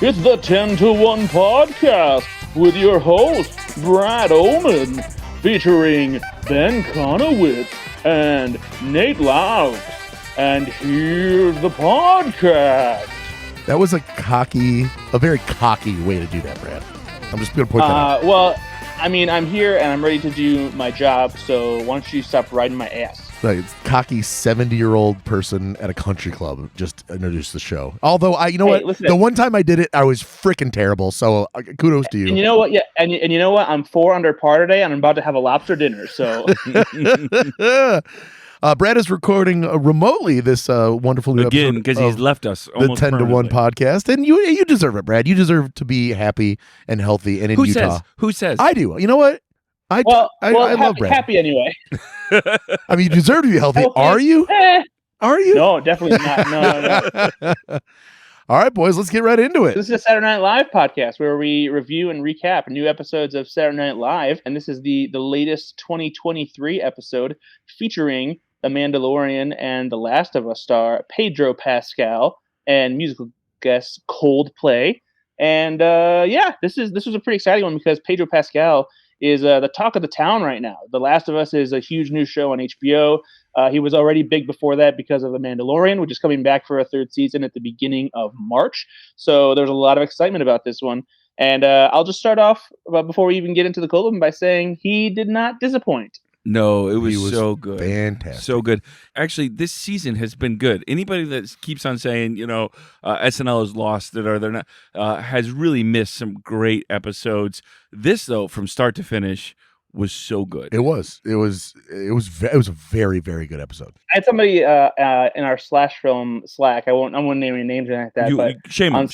It's the 10 to 1 podcast with your host, Brad Oman, featuring Ben Conowitz and Nate Louds. And here's the podcast. That was a very cocky way to do that, Brad. I'm just going to point that out. Well, I mean, I'm here and I'm ready to do my job, so why don't you stop riding my ass? Like, cocky 70-year-old person at a country club just introduced the show. Although, what? Listen, the one time I did it, I was freaking terrible, so kudos to you. And you know what? Yeah, and you know what? I'm 4 under par today, and I'm about to have a lobster dinner, so... Brad is recording remotely this wonderful new again episode because he's left us the 10 to 1 podcast, and you deserve it, Brad. You deserve to be happy and healthy and in Utah. Who says? I do. You know what? I love Brad. Happy anyway. I mean, you deserve to be healthy. Are you? Are you? No, definitely not. No. All right, boys, let's get right into it. This is a Saturday Night Live podcast where we review and recap new episodes of Saturday Night Live, and this is the latest 2023 episode featuring The Mandalorian and The Last of Us star Pedro Pascal and musical guest Coldplay. And this was a pretty exciting one because Pedro Pascal is the talk of the town right now. The Last of Us is a huge new show on HBO. He was already big before that because of The Mandalorian, which is coming back for a third season at the beginning of March. So there's a lot of excitement about this one. And I'll just start off before we even get into the cold by saying he did not disappoint. No, it was so good. Fantastic. So good. Actually, this season has been good. Anybody that keeps on saying, SNL is lost it or they're not, has really missed some great episodes. This, though, from start to finish, was so good. It was a very, very good episode. I had somebody in our Slash Film Slack. I won't name any names or anything like that. But shame on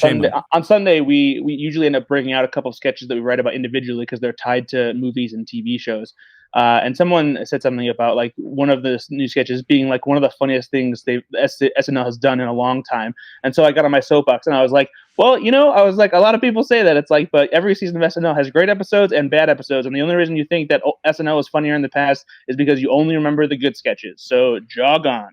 Sunday, we usually end up bringing out a couple of sketches that we write about individually because they're tied to movies and TV shows. And someone said something about like one of the new sketches being like one of the funniest things SNL has done in a long time. And so I got on my soapbox and I was like, well, a lot of people say that. It's like, but every season of SNL has great episodes and bad episodes. And the only reason you think that SNL was funnier in the past is because you only remember the good sketches. So jog on.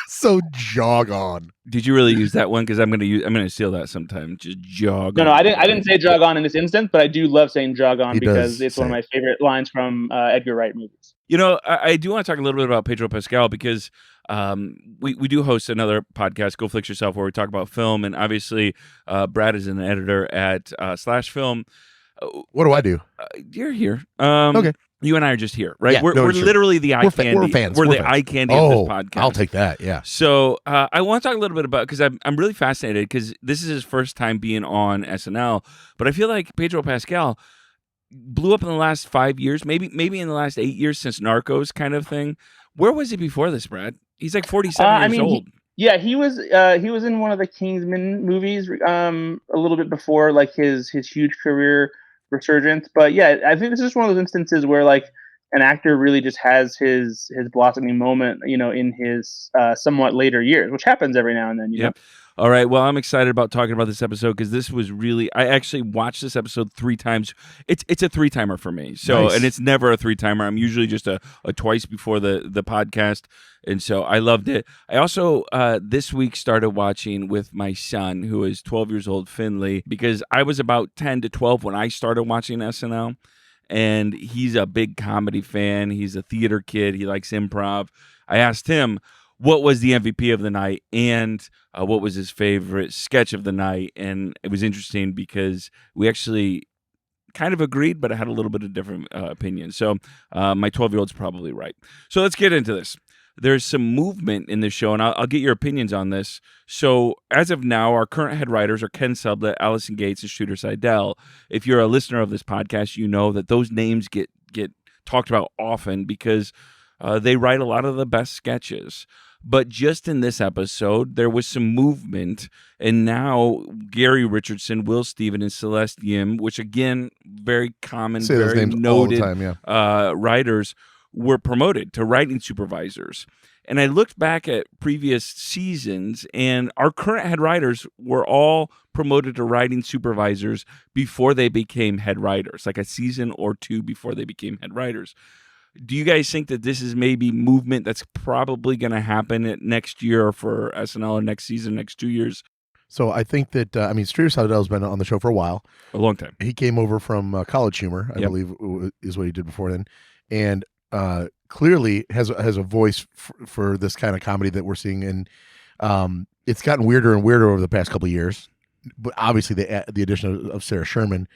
So jog on. Did you really use that one? Because I'm gonna steal that sometime. Just jog. No, I didn't say jog on in this instance, but I do love saying jog on because it's one of my favorite lines from Edgar Wright movies. I do want to talk a little bit about Pedro Pascal because we do host another podcast, Go Flix Yourself, where we talk about film, and obviously Brad is an editor at Slash Film. What do I do? You're here. Okay. You and I are just here, right? Yeah, we're literally the eye candy. We're fans. We're the eye candy of this podcast. I'll take that, yeah. So I want to talk a little bit about, because I'm really fascinated, because this is his first time being on SNL, but I feel like Pedro Pascal blew up in the last 5 years, maybe in the last 8 years since Narcos kind of thing. Where was he before this, Brad? He's like 47 years old. He was in one of the Kingsman movies a little bit before like his huge career resurgence. But yeah, I think this is one of those instances where like an actor really just has his blossoming moment, in his somewhat later years, which happens every now and then. You know? All right. Well, I'm excited about talking about this episode because this was really. I actually watched this episode 3 times. It's a 3-timer for me. So, nice. And it's never a 3-timer. I'm usually just a twice before the podcast, and so I loved it. I also this week started watching with my son, who is 12 years old, Finley, because I was about 10 to 12 when I started watching SNL, and he's a big comedy fan. He's a theater kid. He likes improv. I asked him what was the MVP of the night and what was his favorite sketch of the night. And it was interesting because we actually kind of agreed, but I had a little bit of different opinions. So my 12-year-old's probably right. So let's get into this. There's some movement in this show, and I'll get your opinions on this. So as of now, our current head writers are Ken Sublett, Allison Gates, and Shooter Seidel. If you're a listener of this podcast, you know that those names get talked about often because they write a lot of the best sketches. But just in this episode, there was some movement, and now Gary Richardson, Will Steven, and Celeste Yim, which again, very common, very noted writers, were promoted to writing supervisors. And I looked back at previous seasons, and our current head writers were all promoted to writing supervisors before they became head writers, like a season or 2 before they became head writers. Do you guys think that this is maybe movement that's probably going to happen next year for SNL or next season, next 2 years? So I think that Streeter Seidel's been on the show for a while. A long time. He came over from College Humor, I Yep. believe, is what he did before then, and clearly has a voice for this kind of comedy that we're seeing, and it's gotten weirder and weirder over the past couple of years. But obviously, the addition of Sarah Sherman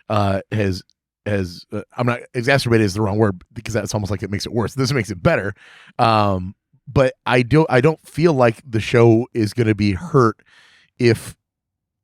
has I'm not exacerbated is the wrong word because that's almost like it makes it worse. This makes it better, but I don't feel like the show is going to be hurt if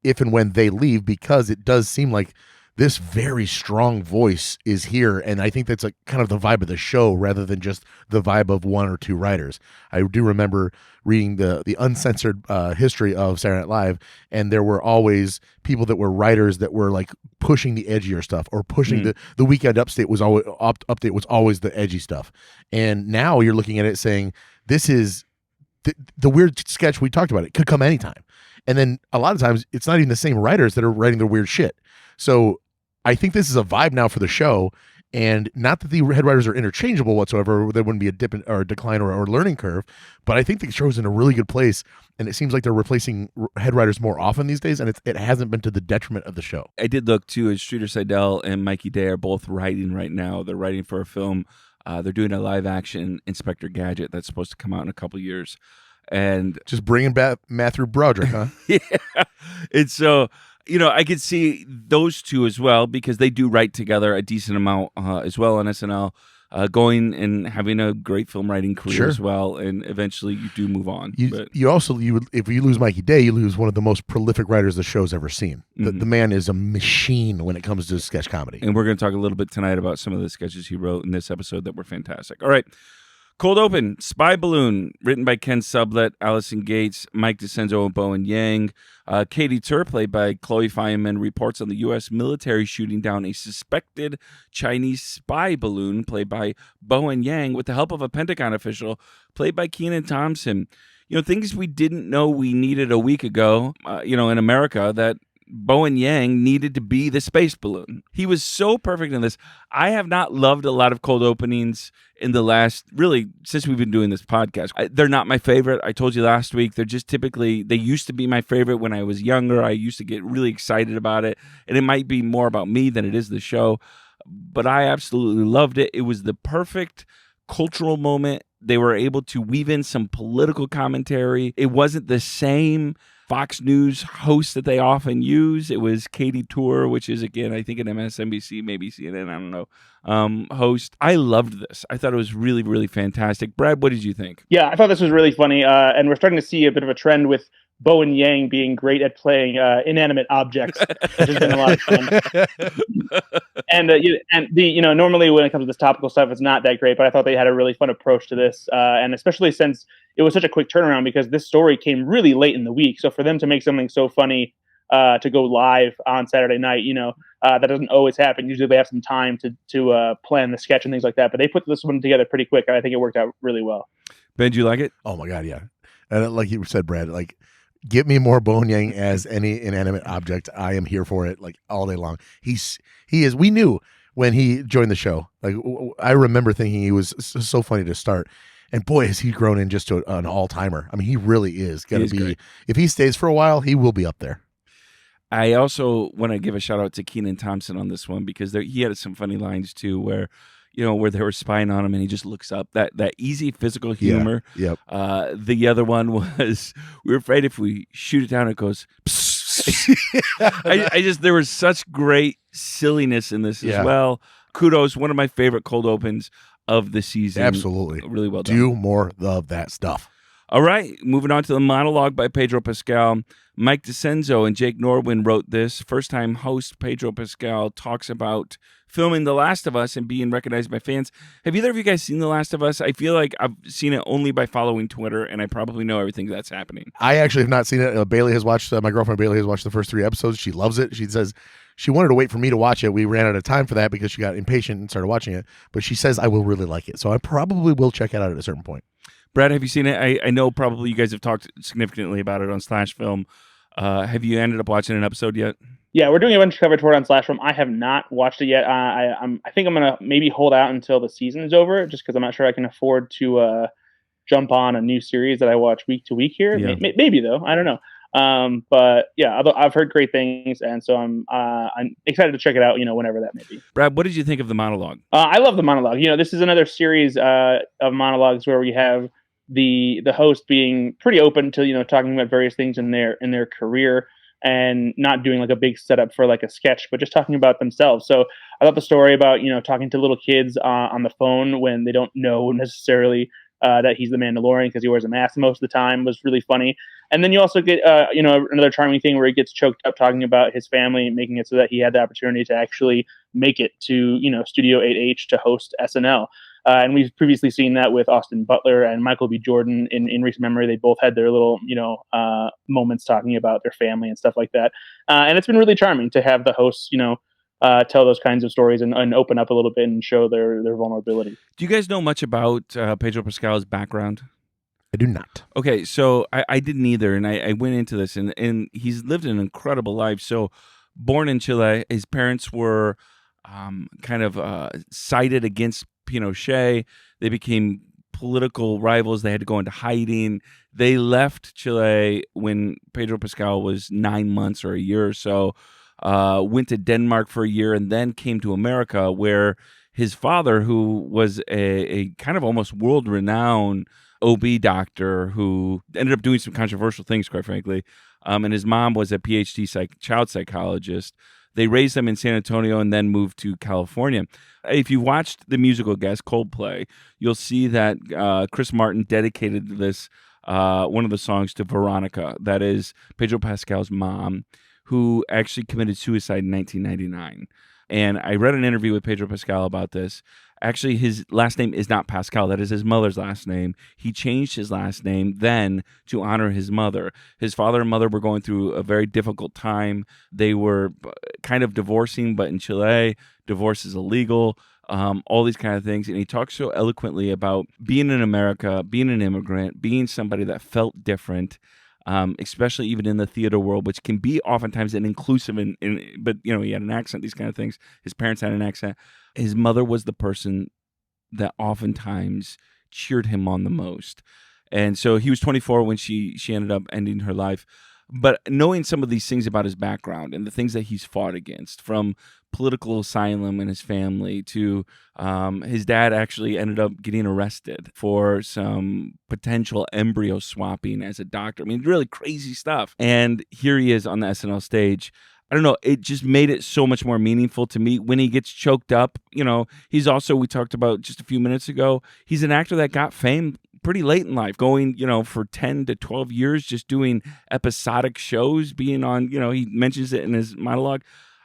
and when they leave, because it does seem like this very strong voice is here, and I think that's like kind of the vibe of the show rather than just the vibe of one or two writers. I do remember reading the uncensored history of Saturday Night Live, and there were always people that were writers that were like pushing the edgier stuff or pushing the Weekend Update was always the edgy stuff, and now you're looking at it saying this is the weird sketch we talked about. It could come anytime. And then a lot of times it's not even the same writers that are writing their weird shit. So I think this is a vibe now for the show, and not that the head writers are interchangeable whatsoever. There wouldn't be a dip or a decline or learning curve, but I think the show's in a really good place, and it seems like they're replacing head writers more often these days, and it hasn't been to the detriment of the show. I did look too, as Streeter Seidel and Mikey Day are both writing right now. They're writing for a film. They're doing a live action Inspector Gadget that's supposed to come out in a couple of years. And just bringing back Matthew Broderick, huh? Yeah. And so, I could see those two as well, because they do write together a decent amount as well on SNL, going and having a great film writing career as well. And eventually you do move on. If you lose Mikey Day, you lose one of the most prolific writers the show's ever seen. The man is a machine when it comes to sketch comedy. And we're going to talk a little bit tonight about some of the sketches he wrote in this episode that were fantastic. All right. Cold Open, Spy Balloon, written by Ken Sublett, Allison Gates, Mike DeCenzo, and Bowen Yang. Katie Tur, played by Chloe Fineman, reports on the U.S. military shooting down a suspected Chinese spy balloon, played by Bowen Yang, with the help of a Pentagon official, played by Kenan Thompson. Things we didn't know we needed a week ago, in America, that Bowen Yang needed to be the space balloon. He was so perfect in this. I have not loved a lot of cold openings in the last, really, since we've been doing this podcast. They're not my favorite. I told you last week, they're just typically, they used to be my favorite when I was younger. I used to get really excited about it, and it might be more about me than it is the show, but I absolutely loved it. It was the perfect cultural moment. They were able to weave in some political commentary. It wasn't the same Fox News host that they often use. It was Katie Tur, which is, again, I think an MSNBC, maybe CNN, I don't know, host. I loved this. I thought it was really, really fantastic. Brad, what did you think? Yeah, I thought this was really funny, and we're starting to see a bit of a trend with Bowen Yang being great at playing inanimate objects, which has been a lot of fun. And normally when it comes to this topical stuff, it's not that great, but I thought they had a really fun approach to this, and especially since it was such a quick turnaround, because this story came really late in the week. So for them to make something so funny to go live on Saturday night, that doesn't always happen. Usually they have some time to plan the sketch and things like that, but they put this one together pretty quick, and I think it worked out really well. Ben, do you like it? Oh my God, yeah. And like you said, Brad, like, give me more Bowen Yang as any inanimate object. I am here for it, like, all day long. He is. We knew when he joined the show. Like, I remember thinking he was so funny to start, and boy, has he grown in just to an all-timer. I mean, he really is going to be. Great. If he stays for a while, he will be up there. I also want to give a shout out to Kenan Thompson on this one, because he had some funny lines too, where they were spying on him and he just looks up. That easy physical humor. Yeah, yep. The other one was, we were afraid if we shoot it down, it goes. There was such great silliness in this as well. Kudos, one of my favorite cold opens of the season. Absolutely. Really well done. Do more of that stuff. All right, moving on to the monologue by Pedro Pascal. Mike DeCenzo and Jake Norwin wrote this. First-time host Pedro Pascal talks about filming The Last of Us and being recognized by fans. Have either of you guys seen The Last of Us? I feel like I've seen it only by following Twitter, and I probably know everything that's happening. I actually have not seen it. Bailey has watched, my girlfriend Bailey has watched the first 3 episodes. She loves it. She says she wanted to wait for me to watch it. We ran out of time for that because she got impatient and started watching it. But she says I will really like it. So I probably will check it out at a certain point. Brad, have you seen it? I know probably you guys have talked significantly about it on Slash Film. Have you ended up watching an episode yet? Yeah, we're doing a bunch of coverage for it on Slash Film. I have not watched it yet. I think I'm going to maybe hold out until the season is over, just because I'm not sure I can afford to jump on a new series that I watch week to week here. Yeah. Maybe, though. I don't know. But yeah, I've heard great things, and so I'm excited to check it out. Whenever that may be. Brad, what did you think of the monologue? I love the monologue. This is another series of monologues where we have the host being pretty open to talking about various things in their career, and not doing like a big setup for like a sketch, but just talking about themselves. So I thought the story about talking to little kids on the phone when they don't know necessarily that he's the Mandalorian because he wears a mask most of the time was really funny. And then you also get another charming thing where he gets choked up talking about his family, making it so that he had the opportunity to actually make it to Studio 8H to host SNL. And we've previously seen that with Austin Butler and Michael B. Jordan in recent memory. They both had their little, moments talking about their family and stuff like that. And it's been really charming to have the hosts, tell those kinds of stories and open up a little bit and show their vulnerability. Do you guys know much about Pedro Pascal's background? I do not. Okay, so I didn't either, and I went into this, and he's lived an incredible life. So, born in Chile, his parents were kind of sided against Pinochet. They became political rivals. They had to go into hiding. They left Chile when Pedro Pascal was 9 months or a year or so, went to Denmark for a year, and then came to America, where his father, who was a kind of almost world-renowned OB doctor who ended up doing some controversial things, quite frankly, and his mom was a PhD child psychologist. They raised him in San Antonio and then moved to California. If you watched the musical guest Coldplay, you'll see that Chris Martin dedicated this one of the songs to Veronica, that is Pedro Pascal's mom, who actually committed suicide in 1999. And I read an interview with Pedro Pascal about this. Actually, his last name is not Pascal. That is his mother's last name. He changed his last name then to honor his mother. His father and mother were going through a very difficult time. They were kind of divorcing, but in Chile, divorce is illegal. All these kind of things. And he talks so eloquently about being in America, being an immigrant, being somebody that felt different. Especially even in the theater world, which can be oftentimes an inclusive, but he had an accent, these kind of things. His parents had an accent. His mother was the person that oftentimes cheered him on the most. And so he was 24 when she ended up ending her life. But knowing some of these things about his background and the things that he's fought against, from political asylum in his family to his dad actually ended up getting arrested for some potential embryo swapping as a doctor. I mean, really crazy stuff. And here he is on the SNL stage. I don't know, it just made it so much more meaningful to me when he gets choked up. He's also, we talked about just a few minutes ago, he's an actor that got fame pretty late in life, going, for 10 to 12 years, just doing episodic shows, being on, he mentions it in his monologue.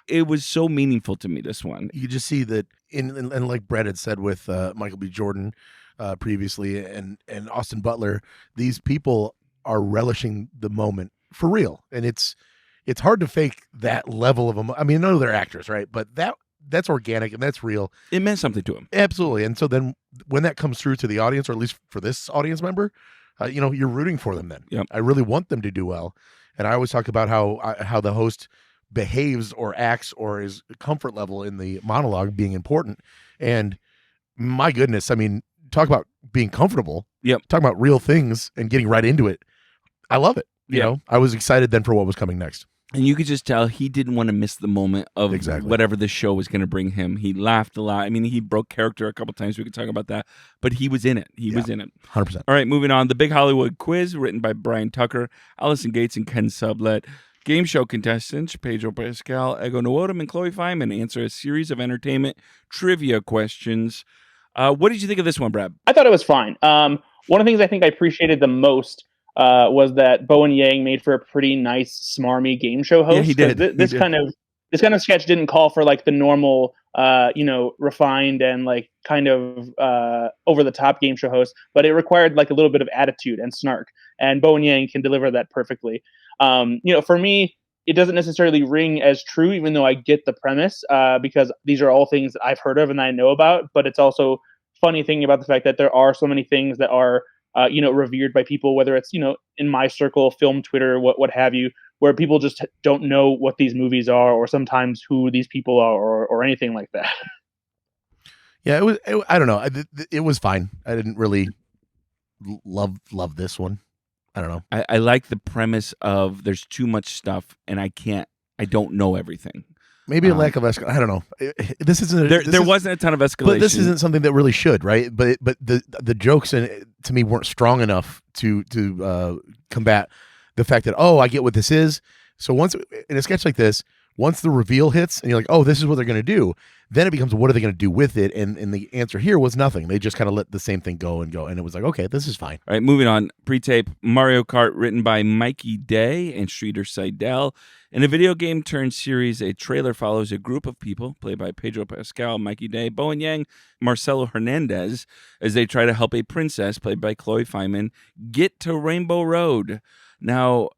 It was so meaningful to me, this one. You just see that, and like Brett had said with Michael B. Jordan previously and Austin Butler, these people are relishing the moment for real. And it's hard to fake that level of I mean, I know they're actors, right? But that's organic and that's real. It meant something to him. Absolutely. And so then when that comes through to the audience, or at least for this audience member, you're rooting for them then. Yep. I really want them to do well. And I always talk about how the host behaves or acts or his comfort level in the monologue being important. And my goodness, I mean, talk about being comfortable. Yep. Talk about real things and getting right into it. I love it. You know, I was excited then for what was coming next. And you could just tell he didn't want to miss the moment of Exactly. whatever the show was going to bring him. He laughed a lot. I mean, he broke character a couple times. We could talk about that. But he was in it. He was in it. 100%. All right, moving on. The Big Hollywood Quiz, written by Brian Tucker, Allison Gates, and Ken Sublet. Game show contestants Pedro Pascal, Ego Nwodim, and Chloe Feynman answer a series of entertainment trivia questions. What did you think of this one, Brad? I thought it was fine. One of the things I think I appreciated the most was that Bowen Yang made for a pretty nice, smarmy game show host. Yeah, he did. This kind of sketch didn't call for like the normal, refined and like kind of over the top game show host, but it required like a little bit of attitude and snark. And Bowen Yang can deliver that perfectly. For me, it doesn't necessarily ring as true, even though I get the premise, because these are all things that I've heard of and I know about. But it's also funny thinking about the fact that there are so many things that are revered by people, whether it's, in my circle, film, Twitter, what have you, where people just don't know what these movies are or sometimes who these people are or anything like that. Yeah, I don't know. It was fine. I didn't really love this one. I don't know. I like the premise of there's too much stuff and I don't know everything. Maybe a lack of escalation. I don't know. This isn't. There wasn't a ton of escalation, but this isn't something that really should, right? But the jokes to me weren't strong enough to combat the fact that I get what this is. So once in a sketch like this, once the reveal hits and you're like, oh, this is what they're going to do, then it becomes what are they going to do with it? And the answer here was nothing. They just kind of let the same thing go, and it was like, okay, this is fine. All right, moving on. Pre-tape Mario Kart, written by Mikey Day and Streeter Seidel. In a video game turned series, a trailer follows a group of people, played by Pedro Pascal, Mikey Day, Bowen Yang, Marcelo Hernandez, as they try to help a princess, played by Chloe Fineman, get to Rainbow Road. Now,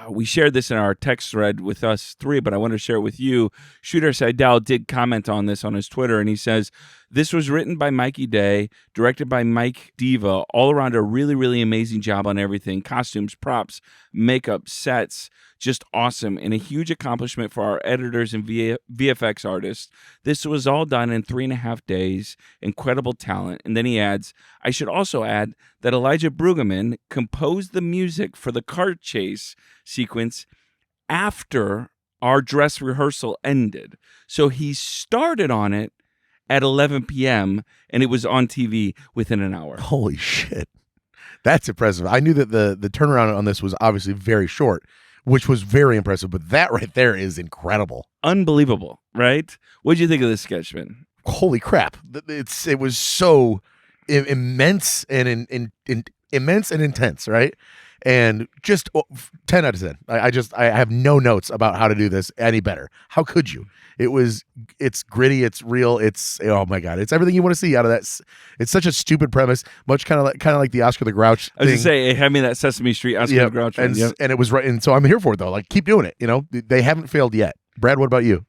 we shared this in our text thread with us three, but I want to share it with you. Shooter Seidel did comment on this on his Twitter, and he says, this was written by Mikey Day, directed by Mike Diva, all around a really, really amazing job on everything. Costumes, props, makeup, sets, just awesome, and a huge accomplishment for our editors and VFX artists. This was all done in 3.5 days. Incredible talent. And then he adds, I should also add that Elijah Brueggemann composed the music for the car chase sequence after our dress rehearsal ended. So he started on it at 11 p.m. and it was on TV within an hour. Holy shit. That's impressive. I knew that the turnaround on this was obviously very short, which was very impressive, but that right there is incredible. Unbelievable, right? What did you think of this sketch, man? Holy crap. It was so immense and immense and intense, right? And just 10 out of 10. I have no notes about how to do this any better. How could you? It's gritty, it's real, oh my God, it's everything you want to see out of that. It's such a stupid premise, much kind of like the Oscar the Grouch thing. I was going to say, it had me that Sesame Street Oscar the Grouch. And it was right, and so I'm here for it though. Like, keep doing it. They haven't failed yet. Brad, what about you?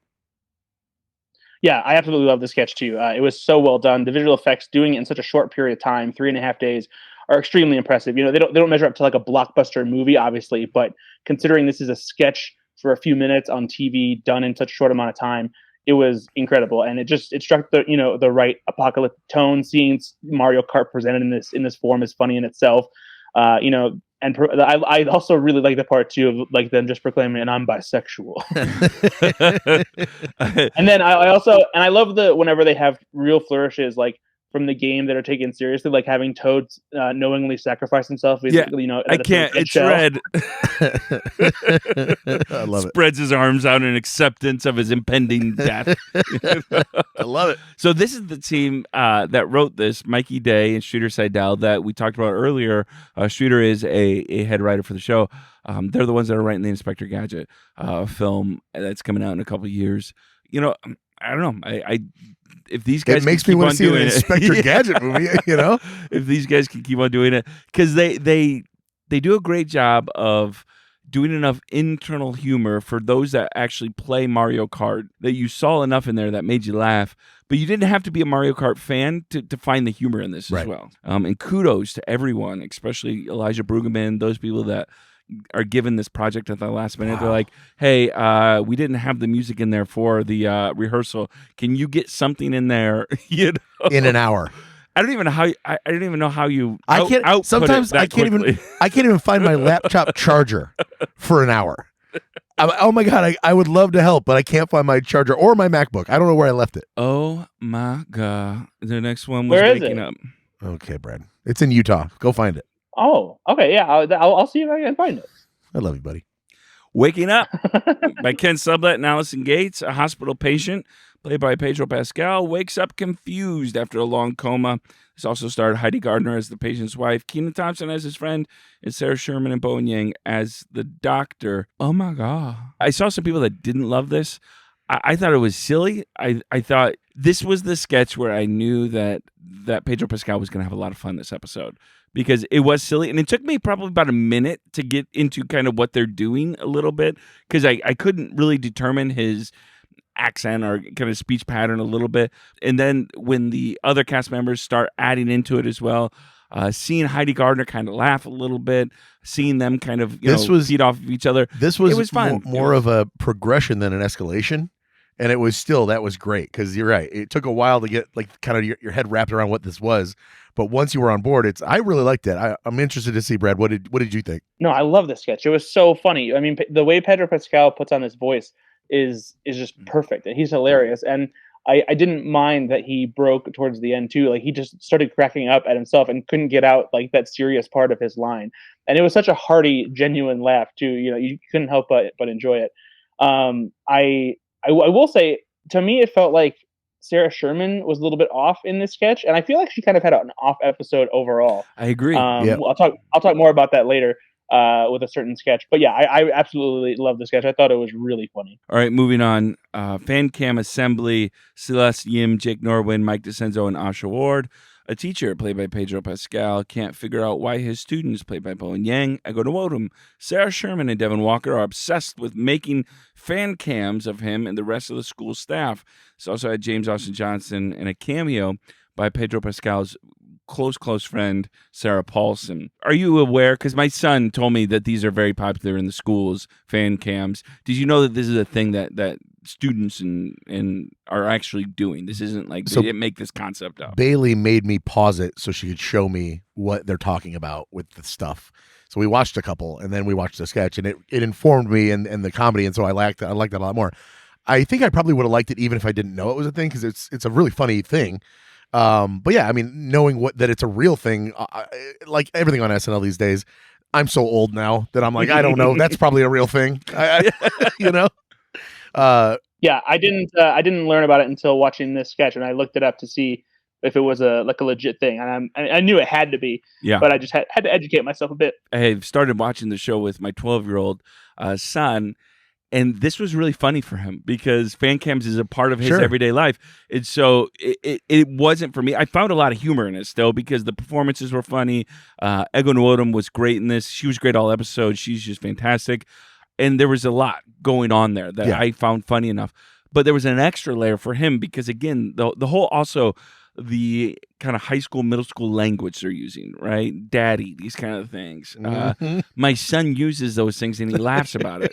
Yeah, I absolutely love the sketch too. It was so well done. The visual effects, doing it in such a short period of time, 3.5 days, are extremely impressive. They don't measure up to like a blockbuster movie, obviously, but considering this is a sketch for a few minutes on TV, done in such a short amount of time, it was incredible. And it struck the right apocalyptic tone. Seeing Mario Kart presented in this form is funny in itself. And I also really like the part too of like them just proclaiming, and I'm bisexual. And then I love whenever they have real flourishes like from the game that are taken seriously, like having Toad knowingly sacrifice himself. I can't. It's red. I love it. Spreads his arms out in acceptance of his impending death. I love it. So this is the team that wrote this, Mikey Day and Streeter Seidel, that we talked about earlier. Streeter is a head writer for the show. They're the ones that are writing the Inspector Gadget film that's coming out in a couple of years. I don't know. If these guys, it makes me want to see an Inspector Gadget movie. If these guys can keep on doing it, because they do a great job of doing enough internal humor for those that actually play Mario Kart, that you saw enough in there that made you laugh, but you didn't have to be a Mario Kart fan to find the humor in this as well. And kudos to everyone, especially Elijah Brueggemann, those people that are given this project at the last minute. Wow. They're like, hey, we didn't have the music in there for the rehearsal. Can you get something in there? In an hour. I don't even know how you. I can't. Sometimes I can't quickly. I can't even find my laptop charger for an hour. Oh my God, I would love to help, but I can't find my charger or my MacBook. I don't know where I left it. Oh my God. The next one was waking up. Okay, Brad. It's in Utah. Go find it. Oh, okay. Yeah, I'll see if I can find it. I love you, buddy. Waking Up by Ken Sublett and Allison Gates. A hospital patient, played by Pedro Pascal, wakes up confused after a long coma. This also starred Heidi Gardner as the patient's wife, Kenan Thompson as his friend, and Sarah Sherman and Bowen Yang as the doctor. Oh my God. I saw some people that didn't love this. I thought it was silly. I thought this was the sketch where I knew that Pedro Pascal was going to have a lot of fun this episode, because it was silly. And it took me probably about a minute to get into kind of what they're doing a little bit, because I couldn't really determine his accent or kind of speech pattern a little bit. And then when the other cast members start adding into it as well, seeing Heidi Gardner kind of laugh a little bit, seeing them kind of feed off of each other. This was it was fun. More of a progression than an escalation. And it was that was great because you're right. It took a while to get like kind of your head wrapped around what this was, but once you were on board, I really liked it. I'm interested to see, Brad. What did you think? No, I love this sketch. It was so funny. I mean, the way Pedro Pascal puts on his voice is just perfect, and he's hilarious. And I didn't mind that he broke towards the end too. Like he just started cracking up at himself and couldn't get out like that serious part of his line. And it was such a hearty, genuine laugh too. You know, you couldn't help but enjoy it. I will say, to me, it felt like Sarah Sherman was a little bit off in this sketch, and I feel like she kind of had an off episode overall. I agree. Yeah. I'll talk more about that later with a certain sketch. But yeah, I absolutely love the sketch. I thought it was really funny. All right, moving on. Fan Cam Assembly, Celeste Yim, Jake Norwin, Mike DeCenzo, and Asha Ward. A teacher, played by Pedro Pascal, can't figure out why his students, played by Bowen Yang, Ego Nwodum, Sarah Sherman, and Devin Walker, are obsessed with making fan cams of him and the rest of the school staff. It's also had James Austin Johnson and a cameo by Pedro Pascal's close friend, Sarah Paulson. Are you aware? Because my son told me that these are very popular in the schools, fan cams. Did you know that this is a thing that students and are actually doing? This isn't like they didn't make this concept up. Bailey made me pause it so she could show me what they're talking about with the stuff. So we watched a couple, and then we watched the sketch, and it informed me and the comedy, and so I liked it a lot more. I think I probably would have liked it even if I didn't know it was a thing, because it's a really funny thing. But yeah, I mean, knowing that it's a real thing, like everything on SNL these days, I'm so old now that I'm like, I don't know, that's probably a real thing. You know. Yeah, I didn't learn about it until watching this sketch, and I looked it up to see if it was a legit thing, and I knew it had to be. Yeah, but I just had to educate myself a bit. I started watching the show with my 12-year-old son, and this was really funny for him because fan cams is a part of his everyday life. And so it wasn't for me. I found a lot of humor in it still because the performances were funny. Ego Nwodum was great in this. She was great all episode. She's just fantastic. And there was a lot going on there that I found funny enough. But there was an extra layer for him because, again, the whole also the kind of high school, middle school language they're using, right? Daddy, these kind of things. My son uses those things and he laughs about it.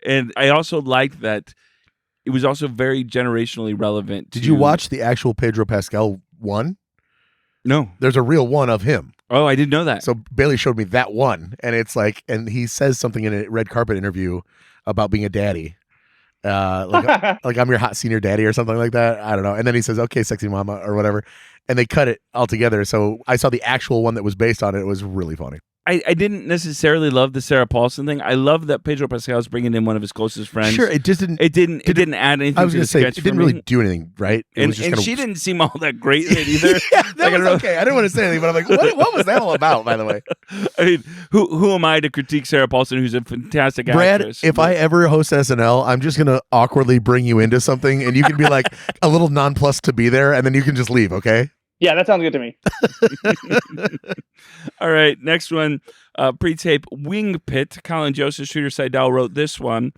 And I also liked that it was also very generationally relevant. Did you watch the actual Pedro Pascal one? No. There's a real one of him. Oh, I didn't know that. So Bailey showed me that one, and it's like, and he says something in a red carpet interview about being a daddy. Like I'm your hot senior daddy or something like that. I don't know. And then he says, okay, sexy mama or whatever. And they cut it all together. So I saw the actual one that was based on it. It was really funny. I didn't necessarily love the Sarah Paulson thing. I love that Pedro Pascal is bringing in one of his closest friends. Sure, it just didn't. It didn't add anything. I was going to say it didn't really do anything, right? It was just and she didn't seem all that great in it either. Yeah, that was okay. I didn't want to say anything, but I'm like, what was that all about? By the way, I mean, who am I to critique Sarah Paulson, who's a fantastic Brad, actress? If I ever host SNL, I'm just gonna awkwardly bring you into something, and you can be like a little nonplussed to be there, and then you can just leave. Okay. Yeah, that sounds good to me. All right, next one. Pre-tape Wing Pit. Colin Joseph, Shooter Seidel wrote this one.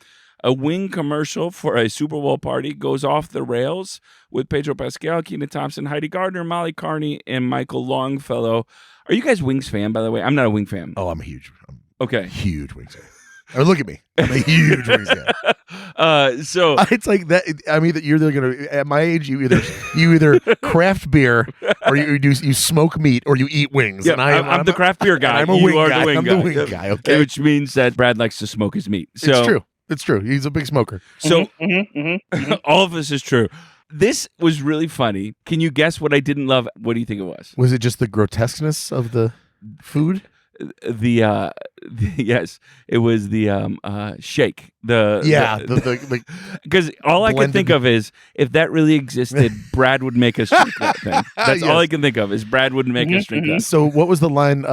A wing commercial for a Super Bowl party goes off the rails with Pedro Pascal, Kenan Thompson, Heidi Gardner, Molly Carney, and Michael Longfellow. Are you guys Wings fan, by the way? I'm not a Wing fan. Oh, I'm a huge. Okay. Huge Wings fan. Or look at me. I'm a huge Wings fan. So it's like that. I mean, that you're either gonna at my age, you either craft beer or you smoke meat or you eat wings. Yeah, and I'm the craft beer guy. I'm a wing guy. I'm the wing guy. Okay, which means that Brad likes to smoke his meat. So it's true. It's true. He's a big smoker. So all of this is true. This was really funny. Can you guess what I didn't love? What do you think it was? Was it just the grotesqueness of the food? Yes, it was the shake. Because all I can think of is if that really existed, Brad would make us drink that thing. That's all I can think of is Brad would make us drink that. So what was the line?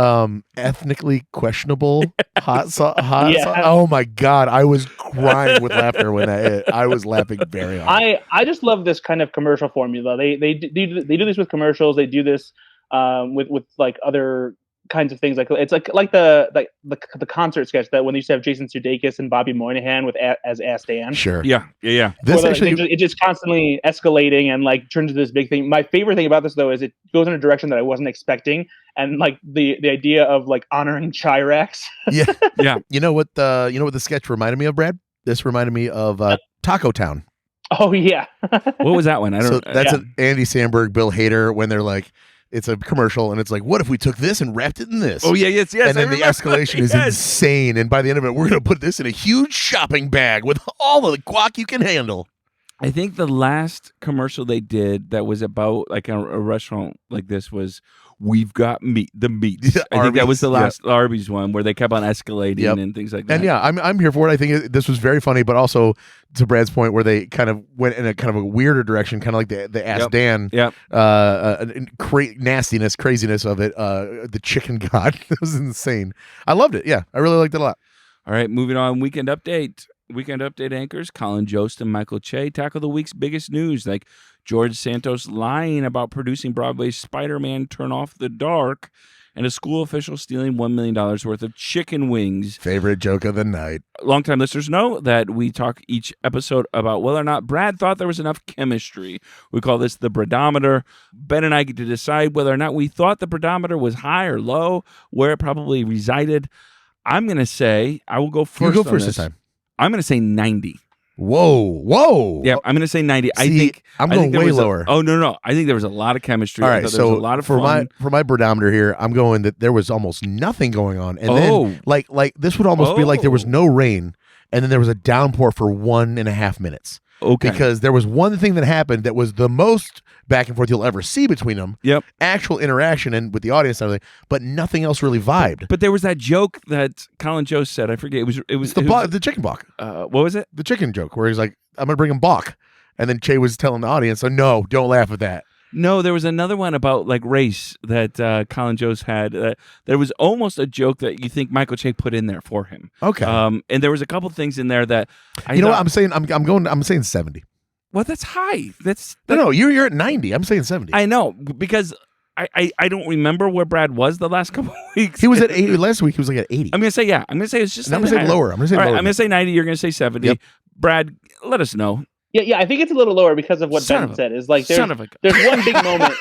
Ethnically questionable hot sauce. Oh my god, I was crying with laughter when that hit. I was laughing very hard. I just love this kind of commercial formula. They do this with commercials. They do this with like other kinds of things, like it's like the concert sketch that when they used to have Jason Sudeikis and Bobby Moynihan as Ask Dan. Sure. Yeah. This actually, it's just constantly escalating and like turns into this big thing. My favorite thing about this though is it goes in a direction that I wasn't expecting, and like the idea of like honoring Chiracs. Yeah. You know what the sketch reminded me of, Brad? This reminded me of Taco Town. Oh yeah. What was that one? I don't. So that's yeah. an Andy Samberg, Bill Hader when they're like, it's a commercial and it's like, what if we took this and wrapped it in this? Oh yeah, yes. And then the escalation is Yes. insane. And by the end of it, we're going to put this in a huge shopping bag with all the guac you can handle. I think the last commercial they did that was about like a restaurant like this was "We've got meat, the meats." Yeah, I think that was the Arby's, last Arby's one where they kept on escalating and things like that. And yeah, I'm here for it. I think this was very funny, but also to Brad's point, where they kind of went in a kind of a weirder direction, kind of like the Ask Dan, nastiness, craziness of it. The chicken god, it was insane. I loved it. Yeah, I really liked it a lot. All right, moving on. Weekend update. Weekend update anchors Colin Jost and Michael Che tackle the week's biggest news, like George Santos lying about producing Broadway's Spider-Man Turn Off the Dark, and a school official stealing $1 million worth of chicken wings. Favorite joke of the night. Longtime listeners know that we talk each episode about whether or not Brad thought there was enough chemistry. We call this the Bradometer. Ben and I get to decide whether or not we thought the Bradometer was high or low, where it probably resided. I'm going to say, I will go first. You go first this time. I'm going to say 90. Whoa. Yeah, I'm going to say 90. See, I think I'm going way lower. No. I think there was a lot of chemistry. All right, I thought so there was a lot of for fun. my Bradometer here, I'm going that there was almost nothing going on, and then like this would almost be like there was no rain, and then there was a downpour for 1.5 minutes. Okay. Because there was one thing that happened that was the most back and forth you'll ever see between them. Yep. Actual interaction and with the audience and everything, but nothing else really vibed. But there was that joke that Colin Jost said. I forget. It was the chicken balk. What was it? The chicken joke where he's like, I'm going to bring him balk. And then Che was telling the audience, no, don't laugh at that. No, there was another one about like race that Colin Jost had. There was almost a joke that you think Michael Che put in there for him. Okay. And there was a couple things in there that know what I'm saying? I'm saying 70. Well, that's high. No, you're at 90. I'm saying 70. I know because I don't remember where Brad was the last couple of weeks. He was at 80 last week. He was like at 80. I'm gonna say yeah. I'm gonna say it's just. And I'm gonna say lower. I'm gonna say All right, lower. I'm gonna say 90. You're gonna say 70. Yep. Brad, let us know. Yeah, I think it's a little lower because of what Ben said. Is like there's one big moment.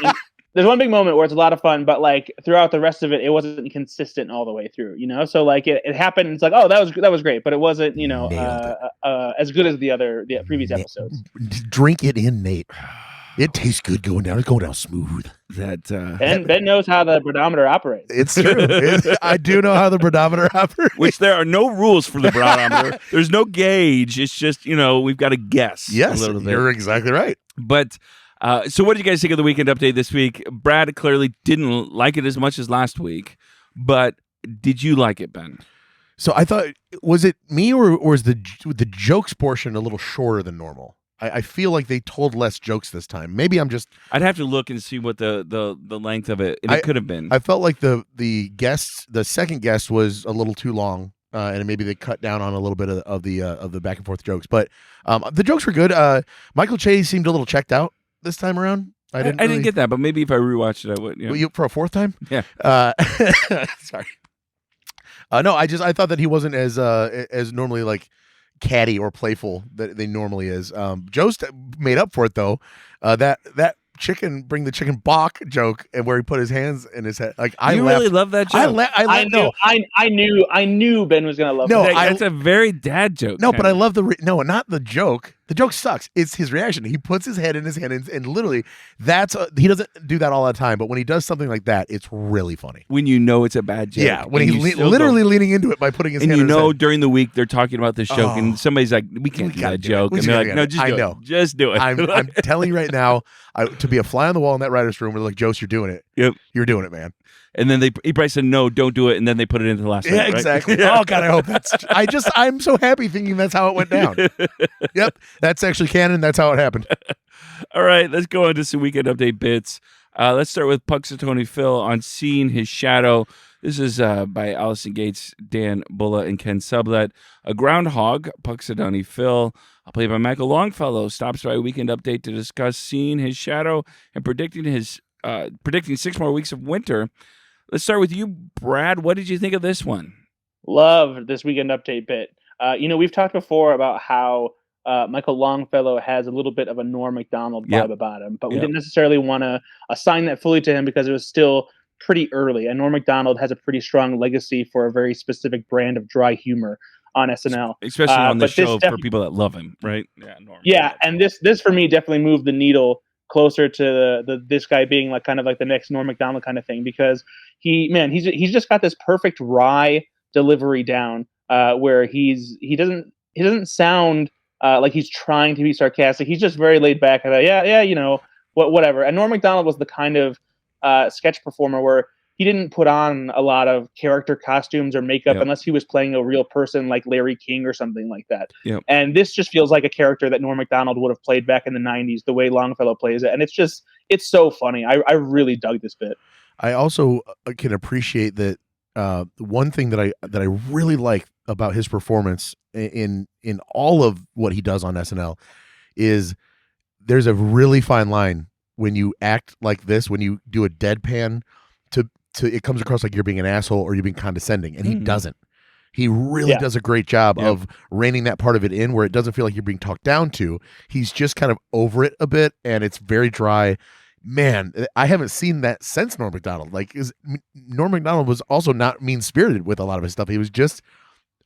There's one big moment where it's a lot of fun, but like throughout the rest of it, it wasn't consistent all the way through. So like it happened. It's like, oh, that was great, but it wasn't as good as the previous episodes. Drink it in, Nate. It tastes good going down. It's going down smooth. Ben knows how the Bradometer operates. It's true. I do know how the Bradometer operates. Which there are no rules for the Bradometer. There's no gauge. It's just, we've got to guess. Yes, a little bit. You're exactly right. But so what did you guys think of the weekend update this week? Brad clearly didn't like it as much as last week, but did you like it, Ben? So I thought, was it me or was the jokes portion a little shorter than normal? I feel like they told less jokes this time. Maybe I'm just. I'd have to look and see what the length of it. It could have been. I felt like the second guest was a little too long, and maybe they cut down on a little bit of the back and forth jokes. But the jokes were good. Michael Che seemed a little checked out this time around. I didn't get that, but maybe if I rewatched it, I would. Yeah. Well, for a fourth time? Yeah. Sorry. No, I thought that he wasn't as normally like catty or playful that they normally is. Jost made up for it though. That chicken, bring the chicken balk joke, and where he put his hands in his head. Like I really love that joke. I knew Ben was gonna love. No, it. That's a very dad joke. No, but I love not the joke. The joke sucks. It's his reaction. He puts his head in his hand, and literally, he doesn't do that all the time. But when he does something like that, it's really funny. When you know it's a bad joke. Yeah, when he's literally leaning into it by putting his hand in his head. During the week, they're talking about this joke, and somebody's like, we can't do that joke. And they're like, no, just do it. Just do it. I'm telling you right now, to be a fly on the wall in that writer's room, we're like, Jost, you're doing it. Yep. You're doing it, man. And then he probably said, no, don't do it. And then they put it into the last minute, right? Exactly. Oh, God, I hope I'm so happy thinking that's how it went down. Yep. That's actually canon. That's how it happened. All right. Let's go into some weekend update bits. Let's start with Puxatony Phil on Seeing His Shadow. This is by Allison Gates, Dan Bulla, and Ken Sublet. A groundhog, Puxatony Phil, played by Michael Longfellow, stops by a weekend update to discuss Seeing His Shadow and predicting 6 more weeks of winter. Let's start with you, Brad. What did you think of this one? Loved this weekend update bit. We've talked before about how Michael Longfellow has a little bit of a Norm Macdonald vibe about him, but we didn't necessarily want to assign that fully to him because it was still pretty early. And Norm Macdonald has a pretty strong legacy for a very specific brand of dry humor. on SNL, especially on the but show for people that love him, right? Yeah, Norm. Yeah, and this for me definitely moved the needle closer to this guy being like kind of like the next Norm Macdonald kind of thing, because he's just got this perfect wry delivery down, where he doesn't sound like he's trying to be sarcastic. He's just very laid back about, yeah, whatever. And Norm Macdonald was the kind of sketch performer where he didn't put on a lot of character costumes or makeup unless he was playing a real person like Larry King or something like that. Yep. And this just feels like a character that Norm Macdonald would have played back in the 90s, the way Longfellow plays it. And it's so funny. I really dug this bit. I also can appreciate that one thing that I really like about his performance in all of what he does on SNL is there's a really fine line when you act like this, when you do a deadpan to it comes across like you're being an asshole or you're being condescending, and he doesn't. He really does a great job of reining that part of it in where it doesn't feel like you're being talked down to. He's just kind of over it a bit, and it's very dry. Man, I haven't seen that since Norm Macdonald. Like, Norm Macdonald was also not mean-spirited with a lot of his stuff. He was just,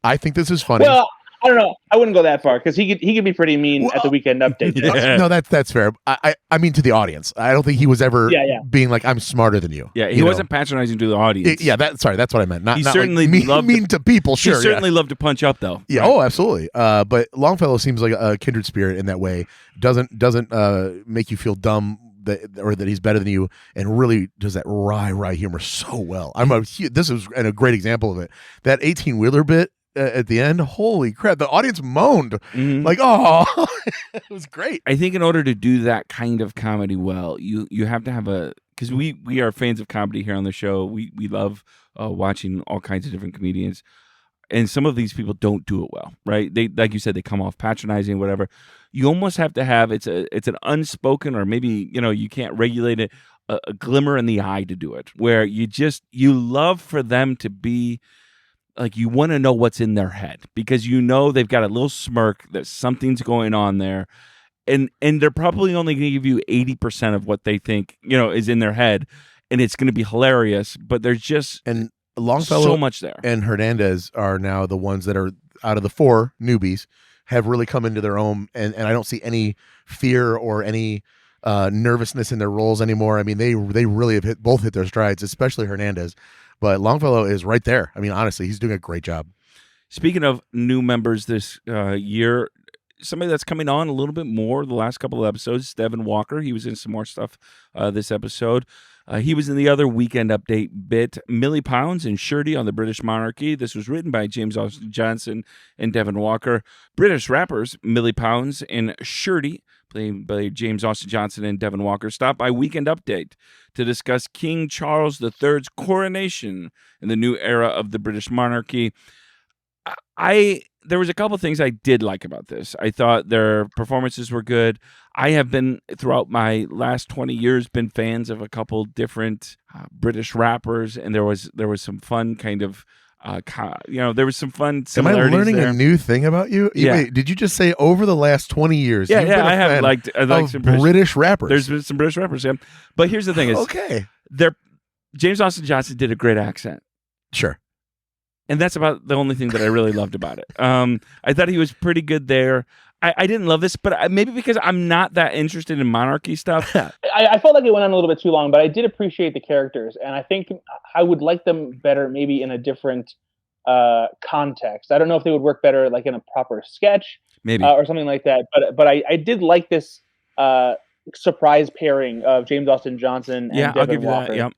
I think this is funny. Well, I don't know. I wouldn't go that far, because he could be pretty mean at the Weekend Update. Yeah. No, that's fair. I mean to the audience. I don't think he was ever being like, I'm smarter than you. Yeah, he wasn't patronizing to the audience. That's what I meant. Not certainly like mean to people. Sure, he certainly loved to punch up, though. Yeah. Right? Oh, absolutely. But Longfellow seems like a kindred spirit in that way. Doesn't make you feel dumb or that he's better than you, and really does that wry humor so well. This is a great example of it. That 18-wheeler bit at the end, holy crap, the audience moaned like, oh. It was great. I think in order to do that kind of comedy well, you have to have because we are fans of comedy here on the show. We love watching all kinds of different comedians, and some of these people don't do it well, right? They, like you said, they come off patronizing, whatever. You almost have to have it's an unspoken, or maybe you can't regulate it, a glimmer in the eye to do it, where you love for them to be like, you want to know what's in their head, because they've got a little smirk, that something's going on there, and they're probably only going to give you 80% of what they think is in their head, and it's going to be hilarious. But there's just Longfellow so much there, and Hernandez are now the ones that are, out of the four newbies, have really come into their own, and I don't see any fear or any nervousness in their roles anymore. I mean, they really have both hit their strides, especially Hernandez. But Longfellow is right there. I mean, honestly, he's doing a great job. Speaking of new members this year, somebody that's coming on a little bit more the last couple of episodes, Devin Walker. He was in some more stuff this episode. He was in the other Weekend Update bit, Millie Pounds and Shirty on the British monarchy. This was written by James Austin Johnson and Devin Walker. British rappers Millie Pounds and Shirty, played by James Austin Johnson and Devin Walker, stopped by Weekend Update to discuss King Charles III's coronation and the new era of the British monarchy. There was a couple things I did like about this. I thought their performances were good. I have been, throughout my last 20 years, been fans of a couple different British rappers, and there was some fun kind of, there was some fun similarities. Am I learning there. a new thing about you? Yeah. Wait, did you just say over the last 20 years? Yeah, I have liked some British rappers. There's been some British rappers, yeah. But here's the thing is, okay, James Austin Johnson did a great accent. Sure. And that's about the only thing that I really loved about it. I thought he was pretty good there. I didn't love this, but maybe because I'm not that interested in monarchy stuff. I felt like it went on a little bit too long, but I did appreciate the characters, and I think I would like them better maybe in a different context. I don't know if they would work better like in a proper sketch, maybe, or something like that. But I did like this surprise pairing of James Austin Johnson and Devin Walker. That. Yep.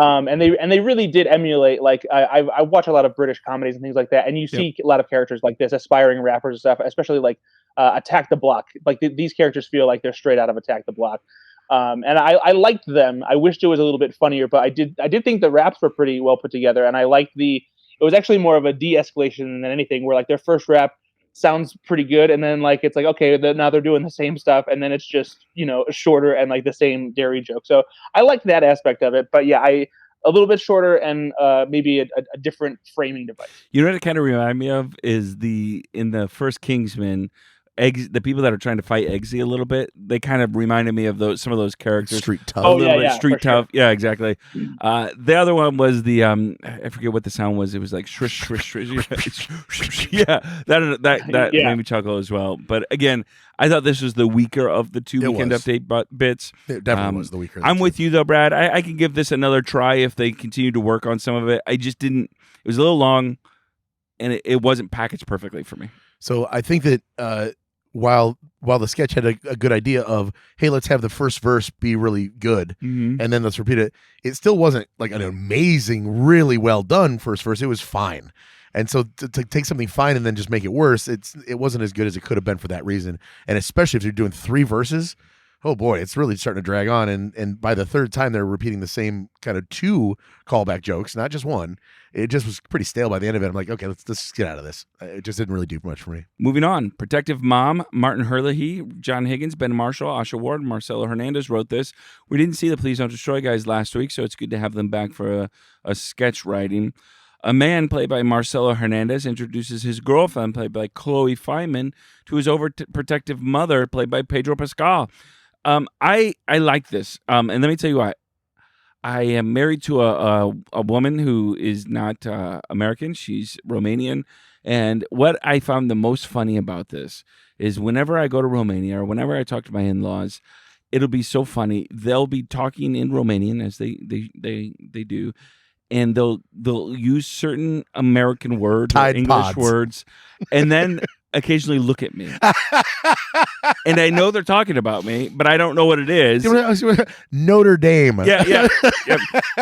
And they really did emulate, like, I watch a lot of British comedies and things like that, and you see a lot of characters like this, aspiring rappers and stuff, especially like Attack the Block. Like these characters feel like they're straight out of Attack the Block. And I liked them. I wished it was a little bit funnier, but I did think the raps were pretty well put together, and I liked it was actually more of a de-escalation than anything, where like their first rap sounds pretty good, and then like it's like, okay, now they're doing the same stuff, and then it's just shorter and like the same dairy joke. So I liked that aspect of it, but yeah, a little bit shorter and maybe a different framing device. You know what it kind of reminded me of is in the first Kingsman, the people that are trying to fight Eggsy a little bit, they kind of reminded me of some of those characters. Street Tough. Oh, A little yeah, bit Street Tough. sure. Yeah, exactly. The other one was the I forget what the sound was. It was like swish swish swish. Yeah, that Yeah. made me chuckle as well. But again, I thought this was the weaker of the two Weekend Update bits. It definitely was the weaker. I'm with you though, Brad. I can give this another try if they continue to work on some of it. I just didn't. It was a little long, and it wasn't packaged perfectly for me. So I think that while the sketch had a good idea of, hey, let's have the first verse be really good, and then let's repeat it, it still wasn't like an amazing, really well done first verse. It was fine. And so to take something fine and then just make it worse, it wasn't as good as it could have been for that reason. And especially if you're doing 3 verses, oh boy, it's really starting to drag on. And by the third time, they're repeating the same kind of 2 callback jokes, not just 1. It just was pretty stale by the end of it. I'm like, okay, let's just get out of this. It just didn't really do much for me. Moving on. Protective Mom, Martin Herlihy, John Higgins, Ben Marshall, Asha Ward, Marcelo Hernandez wrote this. We didn't see the Please Don't Destroy guys last week, so it's good to have them back for a sketch writing. A man played by Marcelo Hernandez introduces his girlfriend, played by Chloe Fineman, to his overprotective mother, played by Pedro Pascal. I like this, and let me tell you why. I am married to a woman who is not American. She's Romanian, and what I found the most funny about this is whenever I go to Romania or whenever I talk to my in-laws, it'll be so funny. They'll be talking in Romanian as they do. And they'll use certain American words or English words, and then occasionally look at me. And I know they're talking about me, but I don't know what it is. Notre Dame. Yeah.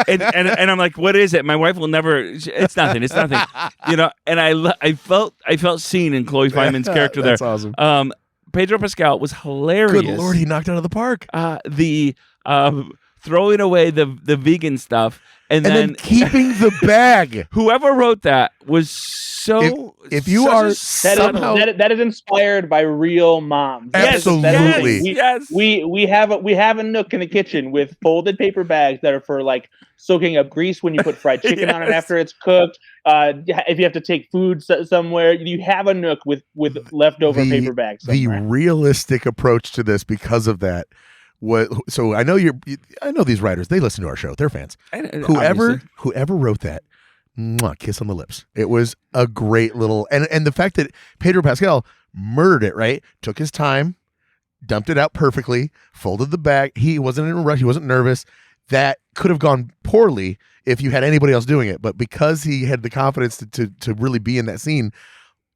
And I'm like, what is it? My wife will never. It's nothing. It's nothing. And I felt seen in Chloe Fineman's character there. That's awesome. Pedro Pascal was hilarious. Good Lord, he knocked it out of the park. The throwing away the vegan stuff. And then keeping the bag. Whoever wrote that was so. If you are somehow that is inspired by real moms. Absolutely. Yes. We have a nook in the kitchen with folded paper bags that are for like soaking up grease when you put fried chicken on it after it's cooked. If you have to take food somewhere, you have a nook with leftover paper bags. Somewhere. The realistic approach to this, because of that. So I know I know these writers. They listen to our show. They're fans. Whoever wrote that, kiss on the lips. It was a great little and the fact that Pedro Pascal murdered it. Right, took his time, dumped it out perfectly, folded the bag. He wasn't in a rush. He wasn't nervous. That could have gone poorly if you had anybody else doing it. But because he had the confidence to really be in that scene,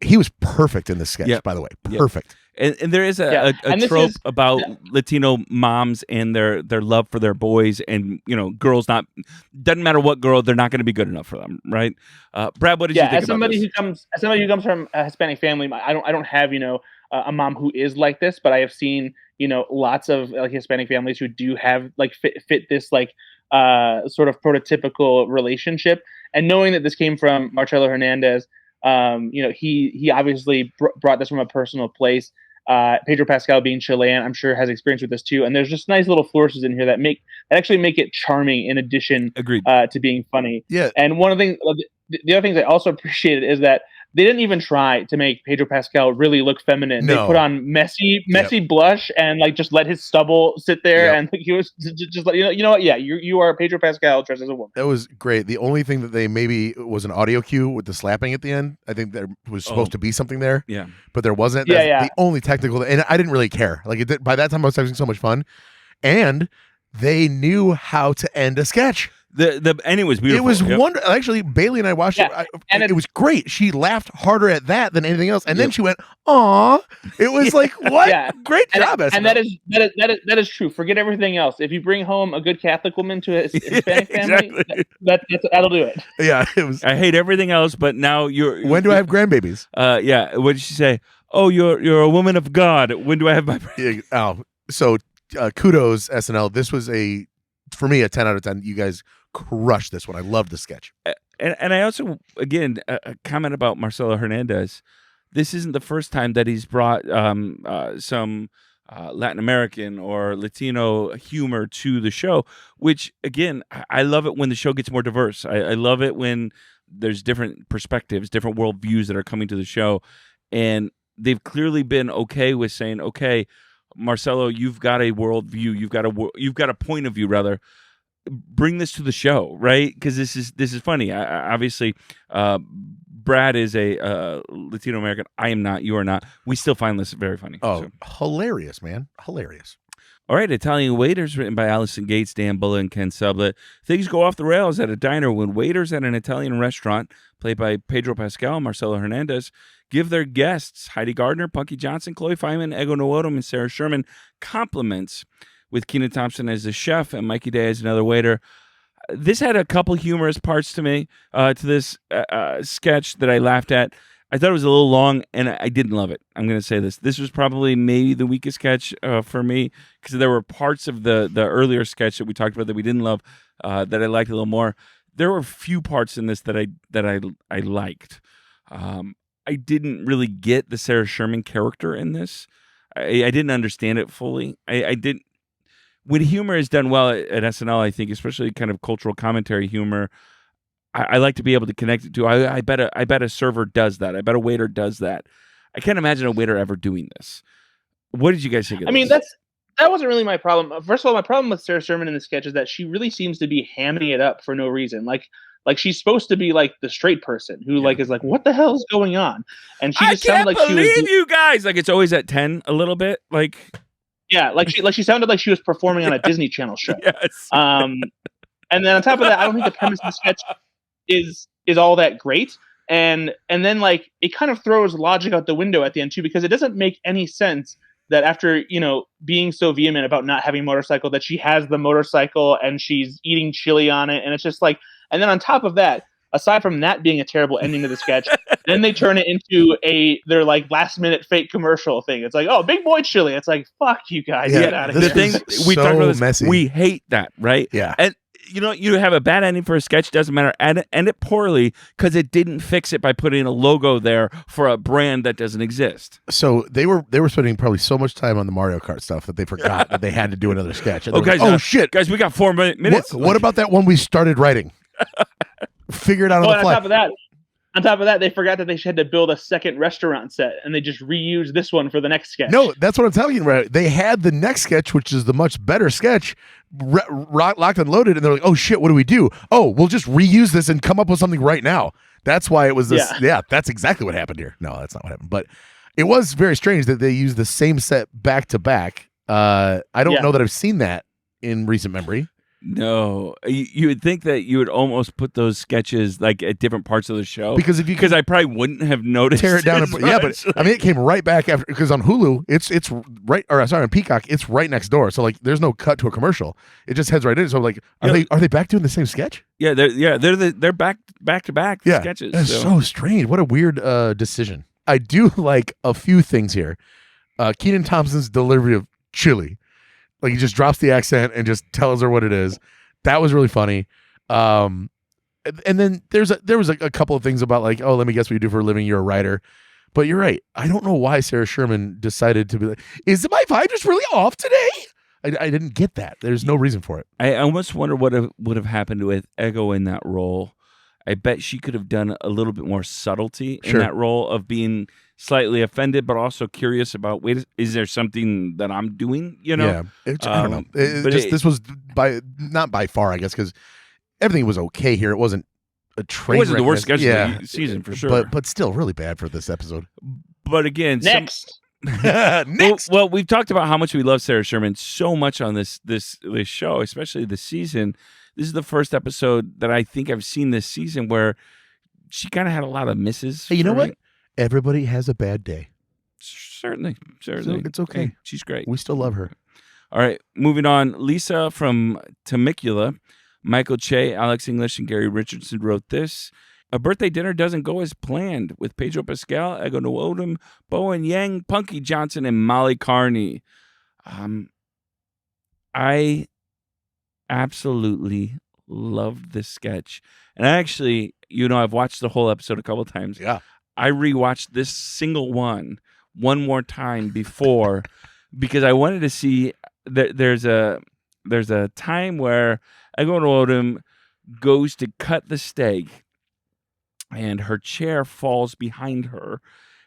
he was perfect in this sketch. Yep. By the way, perfect. Yep. And there is a trope about Latino moms and their love for their boys, and girls doesn't matter what girl, they're not going to be good enough for them, right? Brad, what did you think as somebody about this? As somebody who comes from a Hispanic family, I don't have a mom who is like this, but I have seen lots of like Hispanic families who do have like fit this like sort of prototypical relationship, and knowing that this came from Marcelo Hernandez, he obviously brought this from a personal place. Pedro Pascal being Chilean, I'm sure has experience with this too. And there's just nice little flourishes in here that actually make it charming in addition to being funny. Yeah. And one of the other things I also appreciated is that they didn't even try to make Pedro Pascal really look feminine. No. They put on messy blush and like just let his stubble sit there, and like, he was just like, you know what? Yeah, you are Pedro Pascal dressed as a woman. That was great. The only thing that they maybe was an audio cue with the slapping at the end. I think there was supposed to be something there. Yeah, but there wasn't. That's the only technical, and I didn't really care. Like by that time, I was having so much fun, and they knew how to end a sketch. And it was beautiful. It was wonderful. Actually, Bailey and I watched it, and it was great. She laughed harder at that than anything else, and then she went, "Aw!" It was like, "What? Yeah. Great job!" And that is true. Forget everything else. If you bring home a good Catholic woman to a Hispanic family, that'll do it. Yeah, it was. I hate everything else, but now you're. When do I have grandbabies? Yeah. What did she say? Oh, you're a woman of God. When do I have my? So kudos SNL. This was for me a 10 out of 10. You guys crushed this one. I loved the sketch. And I also, again, a comment about Marcelo Hernandez. This isn't the first time that he's brought some Latin American or Latino humor to the show, which, again, I love it when the show gets more diverse. I love it when there's different perspectives, different worldviews that are coming to the show. And they've clearly been okay with saying, okay, Marcelo, you've got a worldview, you've got a point of view, rather. Bring this to the show, right? Because this is funny. Obviously, Brad is a Latino American. I am not. You are not. We still find this very funny. Oh, hilarious, man. Hilarious. All right, Italian Waiters, written by Allison Gates, Dan Bulla, and Ken Sublett. Things go off the rails at a diner when waiters at an Italian restaurant, played by Pedro Pascal and Marcelo Hernandez, give their guests, Heidi Gardner, Punky Johnson, Chloe Fineman, Ego Nwodim, and Sarah Sherman, compliments, with Kenan Thompson as the chef and Mikey Day as another waiter. This had a couple humorous parts to me, to this sketch that I laughed at. I thought it was a little long, and I didn't love it. I'm going to say this. This was probably maybe the weakest sketch for me, because there were parts of the earlier sketch that we talked about that we didn't love, that I liked a little more. There were a few parts in this that I liked. I didn't really get the Sarah Sherman character in this. I didn't understand it fully. I didn't. When humor is done well at SNL, I think, especially kind of cultural commentary humor, I like to be able to connect it to. I bet a server does that. I bet a waiter does that. I can't imagine a waiter ever doing this. What did you guys think of this? I mean, that wasn't really my problem. First of all, my problem with Sarah Sherman in the sketch is that she really seems to be hamming it up for no reason. Like she's supposed to be like the straight person who like is like, what the hell is going on? And she just sounded like she was. I can't believe you guys. Like, it's always at 10 a little bit. Like, yeah, like she sounded like she was performing on a Disney Channel show. Yes. And then on top of that, I don't think the premise of the sketch is all that great. And then like it kind of throws logic out the window at the end too, because it doesn't make any sense that after, being so vehement about not having a motorcycle, that she has the motorcycle and she's eating chili on it. And it's just like, and then on top of that, aside from that being a terrible ending to the sketch, then they turn it into their like last minute fake commercial thing. It's like, oh, Big Boy Chili. It's like, fuck you guys. Yeah, Get out of the here. thing we so talked about this, messy. we hate that, right? Yeah. And you have a bad ending for a sketch, doesn't matter. End it poorly because it didn't fix it by putting a logo there for a brand that doesn't exist. So they were spending probably so much time on the Mario Kart stuff that they forgot that they had to do another sketch. And Okay, like, shit, guys, we got 4 minutes. What about that one we started writing? Figure it out on the fly. On top of that, they forgot that they had to build a second restaurant set, and they just reused this one for the next sketch. No, that's what I'm telling you about. They had the next sketch, which is the much better sketch, locked and loaded, and they're like, oh shit, what do we do? Oh, we'll just reuse this and come up with something right now. That's why it was this. Yeah, that's exactly what happened here. No, that's not what happened. But it was very strange that they used the same set back to back. I don't know that I've seen that in recent memory. No, you would think that you would almost put those sketches like at different parts of the show, because I probably wouldn't have noticed. Tear it down, but I mean, it came right back after, because on Hulu, it's right, or sorry, on Peacock, it's right next door. So like, there's no cut to a commercial; it just heads right in. So like, are they back doing the same sketch? Yeah, they're back to back sketches. That's so strange. What a weird decision. I do like a few things here. Kenan Thompson's delivery of chili. Like, he just drops the accent and just tells her what it is. That was really funny. And then there was a couple of things about like, oh, let me guess what you do for a living. You're a writer. But you're right. I don't know why Sarah Sherman decided to be like, is my vibe just really off today? I didn't get that. There's no reason for it. I almost wonder what would have happened with Ego in that role. I bet she could have done a little bit more subtlety in that role of being slightly offended, but also curious about, wait, is there something that I'm doing? Yeah, I don't know. This was not by far, I guess, because everything was okay here. It wasn't a train. It wasn't the worst sketch of the season for sure, but still really bad for this episode. But again, next. Well, we've talked about how much we love Sarah Sherman so much on this show, especially this season. This is the first episode that I think I've seen this season where she kind of had a lot of misses. Hey, you know what? Everybody has a bad day. Certainly. So it's okay. Hey, she's great. We still love her. All right, moving on. Lisa from Temecula, Michael Che, Alex English, and Gary Richardson wrote this. A birthday dinner doesn't go as planned with Pedro Pascal, Ego Nwodim, Bowen Yang, Punky Johnson, and Molly Carney. I absolutely loved this sketch. And actually, I've watched the whole episode a couple times. Yeah. I rewatched this single one more time before because I wanted to see that there's a time where Ego Nwodim goes to cut the steak and her chair falls behind her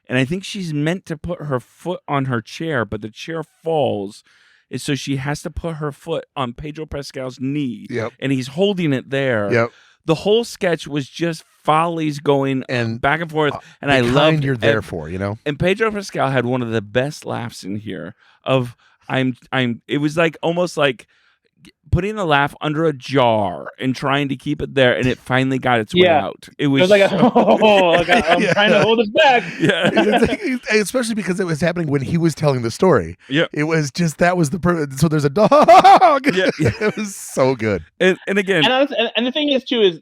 and I think she's meant to put her foot on her chair, but the chair falls. And so she has to put her foot on Pedro Pascal's knee, and he's holding it there. Yep. The whole sketch was just follies going and back and forth, and I loved you're there for, And Pedro Pascal had one of the best laughs in here. It was like almost like putting a laugh under a jar and trying to keep it there, and it finally got its way out. It was like I'm trying to hold it back. Yeah, especially because it was happening when he was telling the story. Yeah, it was just that was the so there's a dog. Yeah. It was so good. And again, and the thing is too is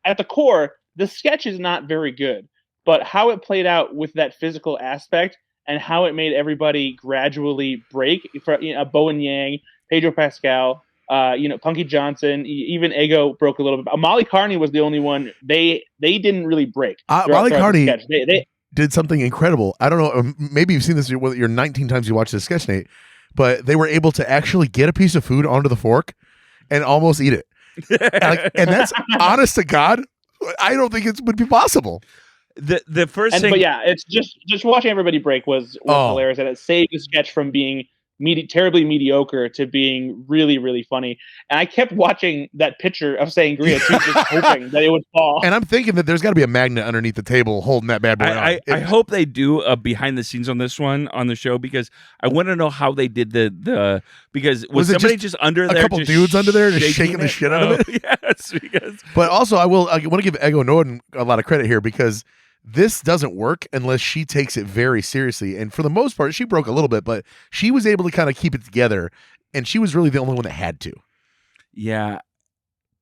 at the core, the sketch is not very good, but how it played out with that physical aspect and how it made everybody gradually break. For Bowen Yang, Pedro Pascal. Punky Johnson, even Ego broke a little bit. Molly Carney was the only one. They didn't really break. Molly Carney they did something incredible. I don't know. Maybe you've seen this with your 19 times you watched this sketch, Nate. But they were able to actually get a piece of food onto the fork and almost eat it. and that's honest to God. I don't think it would be possible. The first thing, but yeah, it's just watching everybody break was hilarious, and it saved the sketch from being terribly mediocre to being really, really funny. And I kept watching that picture of sangria too, just hoping that it would fall. And I'm thinking that there's got to be a magnet underneath the table holding that bad boy on. I hope they do a behind the scenes on this one on the show, because I want to know how they did the because was somebody just under there, a couple dudes under there just shaking the shit out of it? Yes, because. But also I want to give Ego Norden a lot of credit here, because this doesn't work unless she takes it very seriously. And for the most part, she broke a little bit, but she was able to kind of keep it together. And she was really the only one that had to. Yeah.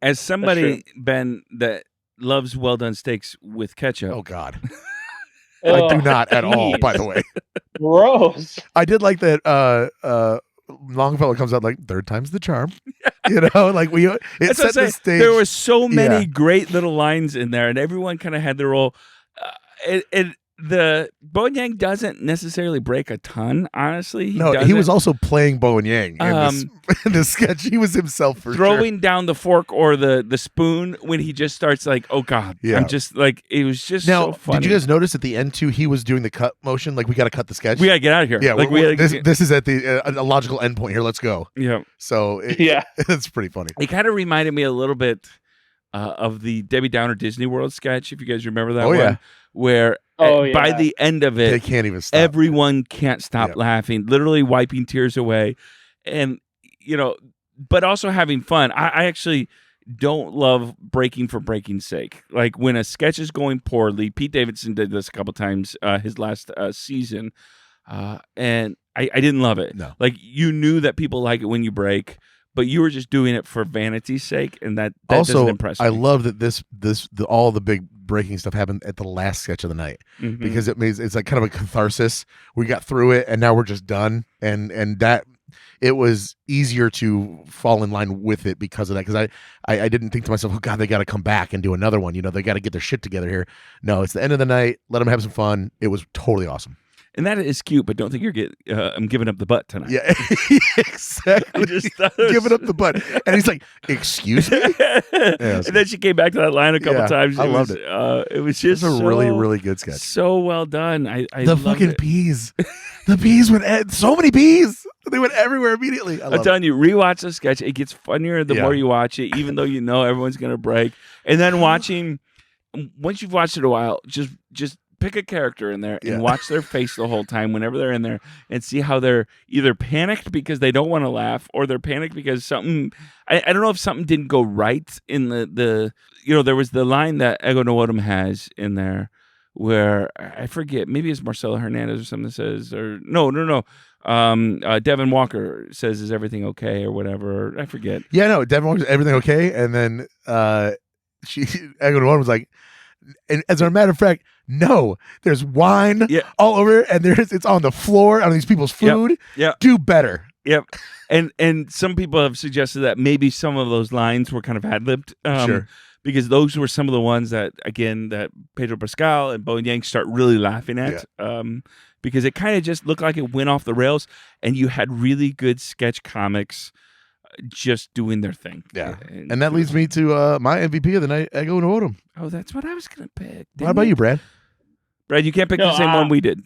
As somebody, Ben, that loves well-done steaks with ketchup. Oh, God. I do not at all, by the way. Gross. I did like that Longfellow comes out like, third time's the charm. Like it set the stage. There were so many great little lines in there, and everyone kind of had their role. The Bowen Yang doesn't necessarily break a ton, honestly. He was also playing Bowen Yang in this sketch. He was himself for throwing down the fork or the spoon when he just starts like, oh God. Yeah. I'm just like, it was just so funny. Did you guys notice at the end too, he was doing the cut motion? Like, we got to cut the sketch. We got to get out of here. Yeah. This is at the a logical endpoint here. Let's go. Yeah. So it's pretty funny. It kind of reminded me a little bit of the Debbie Downer Disney World sketch, if you guys remember that one. Yeah. Where by the end of it, they can't even stop. Everyone can't stop laughing, literally wiping tears away. And, but also having fun. I actually don't love breaking for breaking's sake. Like when a sketch is going poorly, Pete Davidson did this a couple times his last season, and I didn't love it. No. Like you knew that people like it when you break, but you were just doing it for vanity's sake, and that also doesn't impress me. I love that all the big breaking stuff happened at the last sketch of the night, because it's like kind of a catharsis. We got through it, and now we're just done, and that it was easier to fall in line with it because of that. Because I didn't think to myself, oh God, they got to come back and do another one. They got to get their shit together here. No, it's the end of the night. Let them have some fun. It was totally awesome. And that is cute, but don't think I'm giving up the butt tonight. Yeah, exactly. I just giving up the butt. And he's like, excuse me? And then she came back to that line a couple times. I loved it. It was just really, really good sketch. So well done. I the fucking peas. The peas went, so many peas. They went everywhere immediately. I'm telling you, rewatch the sketch. It gets funnier the more you watch it, even though everyone's going to break. And then once you've watched it a while, just pick a character in there and watch their face the whole time whenever they're in there, and see how they're either panicked because they don't want to laugh, or they're panicked because something, I don't know if something didn't go right in the there was the line that Ego Nwodim has in there where I forget, maybe it's Marcelo Hernandez or something that says, or no. Devin Walker says, is everything okay or whatever, I forget. Yeah, no, Devin Walker says, everything okay? And then Ego Nwodim was like, and as a matter of fact, no, there's wine all over, and it's on the floor on these people's food. Yep. Do better. Yep. And some people have suggested that maybe some of those lines were kind of ad-libbed. Sure. Because those were some of the ones that Pedro Pascal and Bowen Yang start really laughing at. Because it kind of just looked like it went off the rails, and you had really good sketch comics just doing their thing. Yeah. And that leads me to my MVP of the night, Ego Nwodim. Oh, that's what I was going to pick. What about you, Brad? Brad, you can't pick No, the same one we did.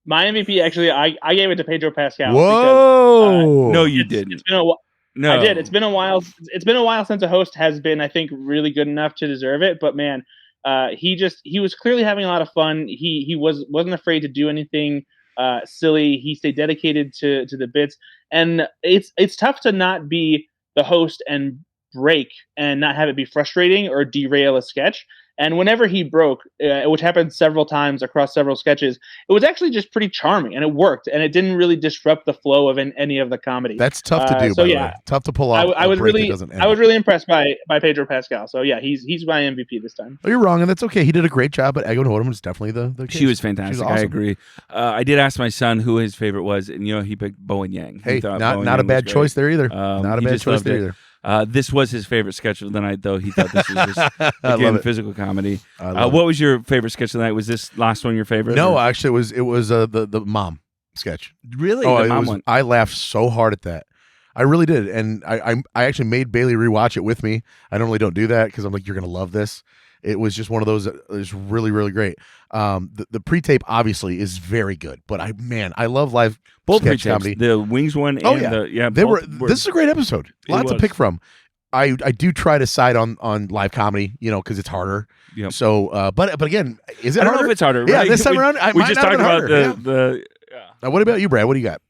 My MVP, actually, I gave it to Pedro Pascal. Whoa! Because, No, you didn't. It's been a while. No, I did. It's been a while. It's been a while since a host has been, I think, really good enough to deserve it. But man, he was clearly having a lot of fun. He wasn't afraid to do anything silly. He stayed dedicated to the bits, and it's tough to not be the host and break and not have it be frustrating or derail a sketch. And whenever he broke, which happened several times across several sketches, it was actually just pretty charming, and it worked, and it didn't really disrupt the flow of any of the comedy. That's tough to do. So by the yeah, way. Tough to pull off. I was break that really, doesn't end I was it. really impressed by Pedro Pascal. So yeah, he's my MVP this time. Oh, you're wrong, and that's okay. He did a great job, but Ego Totem was definitely the case. she was fantastic. She was awesome. I agree. I did ask my son who his favorite was, and he picked Bowen Yang. Hey, He thought not Bowen a Yang bad was choice great. there either. He Not a bad just choice loved there it. either. This was his favorite sketch of the night, though. He thought this was just I love again it. physical comedy. I love What was your favorite sketch of the night? Was this last one your favorite? No, or- actually, it was the mom sketch. really Oh, the it mom was, one. I laughed so hard at that. I really did, and I actually made Bailey rewatch it with me. I normally don't do that because I'm like, you're gonna love this. It was just one of those that was really, really great. The pre-tape obviously is very good, but I love live Both sketch pre-tapes, comedy. the Wings one and Oh, yeah. they They This is a great episode. It Lots to was. pick from. I do try to side on live comedy, because it's harder. Yep. So, but again, is it I don't harder? know if it's harder. Yeah, right? this time we, around, I we might just not have talked been about harder. the Now, what about you, Brad? What do you got?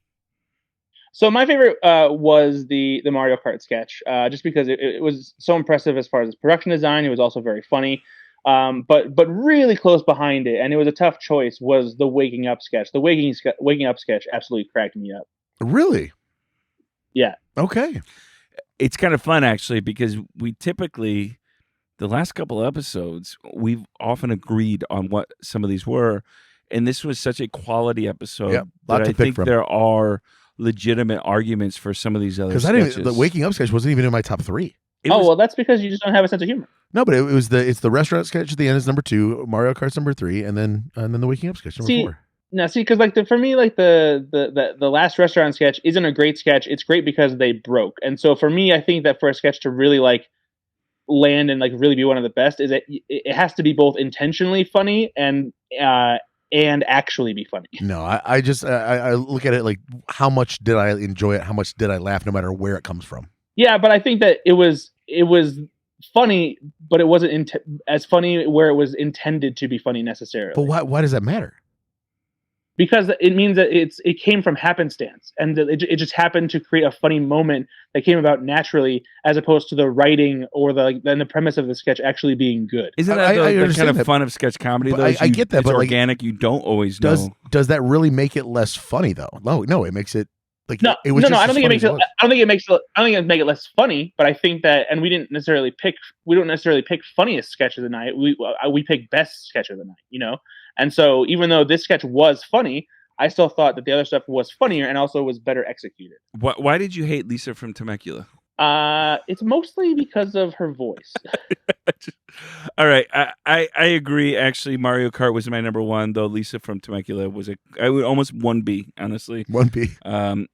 So my favorite was the Mario Kart sketch, just because it was so impressive as far as its production design. It was also very funny, but really close behind it, and it was a tough choice. Was the waking up sketch? The waking up sketch absolutely cracked me up. Really? Yeah. Okay. It's kind of fun actually because we typically the last couple of episodes we've often agreed on what some of these were, and this was such a quality episode Yep, lot that to I pick think from. there are legitimate arguments for some of these other Because sketches. the waking up sketch wasn't even in my top 3. Well, that's because you just don't have a sense of humor. No, but it's the restaurant sketch at the end is number 2, Mario Kart's number 3, and then the waking up sketch number 4. No, see, because for me, the last restaurant sketch isn't a great sketch. It's great because they broke, and so for me, I think that for a sketch to really land and really be one of the best, is that it has to be both intentionally funny and actually be funny. No, I just I look at it like how much did I enjoy it? How much did I laugh? No matter where it comes from. Yeah, but I think that it was funny, but it wasn't as funny where it was intended to be funny necessarily. But why does that matter? Because it means that it came from happenstance, and that it just happened to create a funny moment that came about naturally, as opposed to the writing or the premise of the sketch actually being good. Isn't that I the kind understand of that. fun of sketch comedy? But Though, I get that, it's but organic. You don't always know. Does that really make it less funny though? No, it makes it No, it was no, just I don't as think it funny makes as it. was. I don't think it makes it less funny. But I think that, and we don't necessarily pick funniest sketch of the night. We pick best sketch of the night. And so even though this sketch was funny, I still thought that the other stuff was funnier and also was better executed. Why did you hate Lisa from Temecula? It's mostly because of her voice. All right, I agree. Actually, Mario Kart was my number 1, though Lisa from Temecula was almost 1B, honestly. 1B.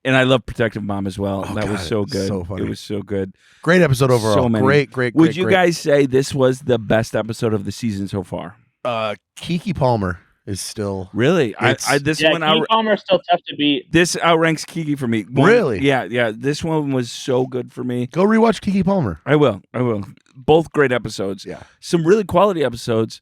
And I love Protective Mom as well. Oh, that was God, so good. so funny. It was so good. Great episode overall. So many. Great. Would you guys say this was the best episode of the season so far? Kiki Palmer is still Really? Keke Palmer is still tough to beat. This outranks Kiki for me. Really? Yeah. This one was so good for me. go rewatch Kiki Palmer. I will. Both great episodes. Yeah. Some really quality episodes.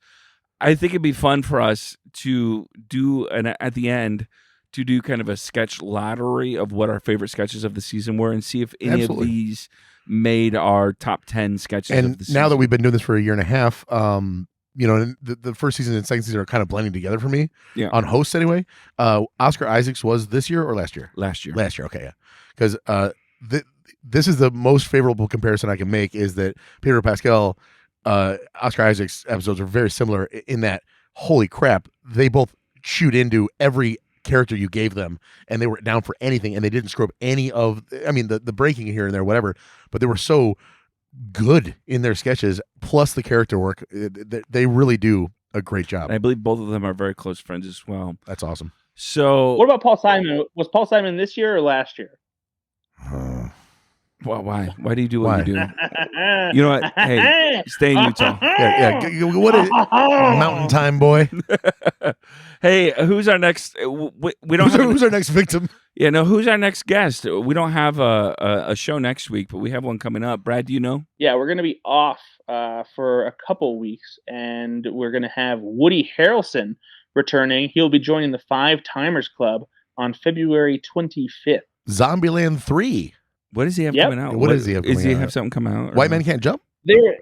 I think it'd be fun for us to do at the end to do kind of a sketch lottery of what our favorite sketches of the season were and see if any Absolutely. of these made our top 10 sketches of And the season. now that we've been doing this for a year and a half, the first season and second season are kind of blending together for me. Yeah. On hosts anyway. Oscar Isaacs was this year or last year? Last year. Last year, okay, yeah. Because this is the most favorable comparison I can make is that Pedro Pascal, Oscar Isaacs episodes are very similar in that, holy crap, they both shoot into every character you gave them, and they were down for anything, and they didn't screw up any of, the breaking here and there, whatever, but they were so good in their sketches, plus the character work. They really do a great job. And I believe both of them are very close friends as well. That's awesome. So What about Paul Simon? Was Paul Simon this year or last year? Why? Why do you do what Why? you do? You know what? Hey, stay in Utah. What is mountain time, boy? Hey, who's our next? We don't have. Who's our next victim? Yeah, no. Who's our next guest? We don't have a show next week, but we have one coming up. Brad, do you know? Yeah, we're going to be off for a couple weeks, and we're going to have Woody Harrelson returning. He'll be joining the Five Timers Club on February 25th. Zombieland 3. What does he have Yep. coming out? What does he have Is coming he out? have something coming out? or White no? Man Can't Jump? There,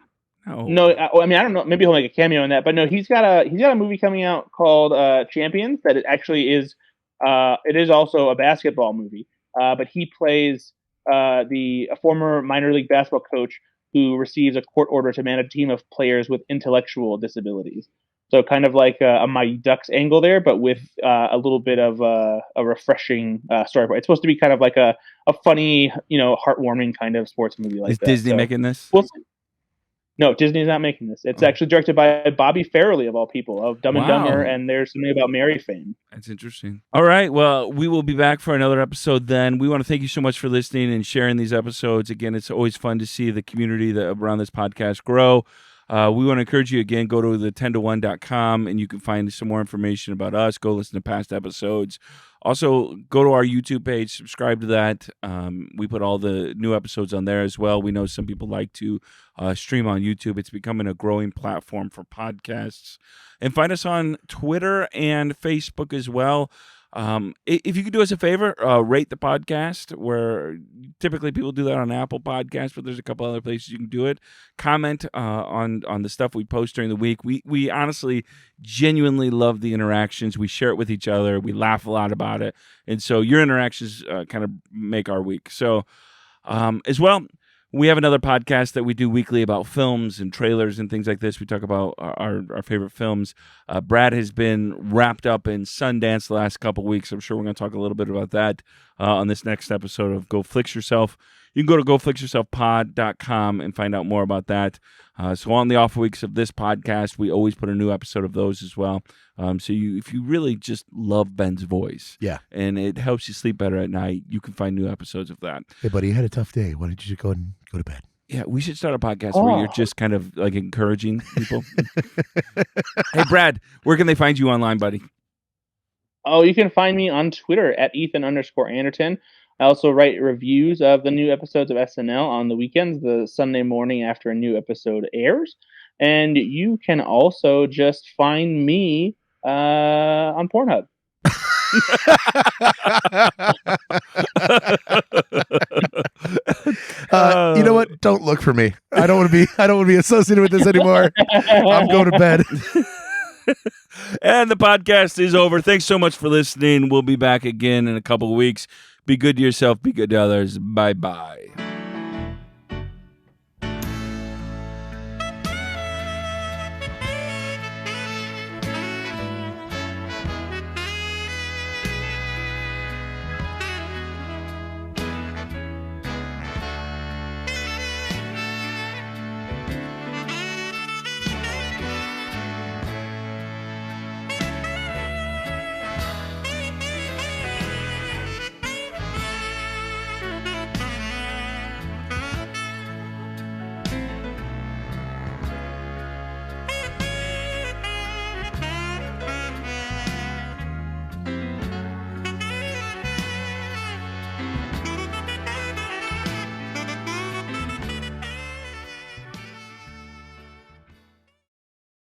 No. no, I mean I don't know. Maybe he'll make a cameo in that, but no, he's got a movie coming out called Champions that it actually is. It is also a basketball movie, but he plays a former minor league basketball coach who receives a court order to manage a team of players with intellectual disabilities. So kind of like a Mighty Ducks angle there, but with a little bit of a refreshing story. It's supposed to be kind of like a funny, heartwarming kind of sports movie like Is that. Disney So making this? we'll see. No, Disney's not making this. It's actually directed by Bobby Farrelly, of all people, of Dumb and Wow. Dumber, and There's Something About Mary fame. That's interesting. All right. Well, we will be back for another episode then. We want to thank you so much for listening and sharing these episodes. Again, it's always fun to see the community around this podcast grow. We want to encourage you again, go to the10to1.com and you can find some more information about us. Go listen to past episodes. Also, go to our YouTube page, subscribe to that. We put all the new episodes on there as well. We know some people like to stream on YouTube. It's becoming a growing platform for podcasts. And find us on Twitter and Facebook as well. If you could do us a favor, rate the podcast, where typically people do that on Apple Podcasts, but there's a couple other places you can do it. Comment on the stuff we post during the week. We honestly, genuinely love the interactions. We share it with each other. We laugh a lot about it. And so your interactions kind of make our week. So as well, we have another podcast that we do weekly about films and trailers and things like this. We talk about our favorite films. Brad has been wrapped up in Sundance the last couple weeks. I'm sure we're going to talk a little bit about that on this next episode of Go Flix Yourself. You can go to goflixyourselfpod.com and find out more about that. So on the off weeks of this podcast, we always put a new episode of those as well. So if you really just love Ben's voice, and it helps you sleep better at night, you can find new episodes of that. Hey, buddy, you had a tough day. Why don't you just go and go to bed? Yeah, we should start a podcast where you're just kind of like encouraging people. Hey, Brad, where can they find you online, buddy? Oh, you can find me on Twitter at Ethan_Anderton. I also write reviews of the new episodes of SNL on the weekends, the Sunday morning after a new episode airs. And you can also just find me on Pornhub. You know what? Don't look for me. I don't want to be associated with this anymore. I'm going to bed. And the podcast is over. Thanks so much for listening. We'll be back again in a couple of weeks. Be good to yourself. Be good to others. Bye-bye.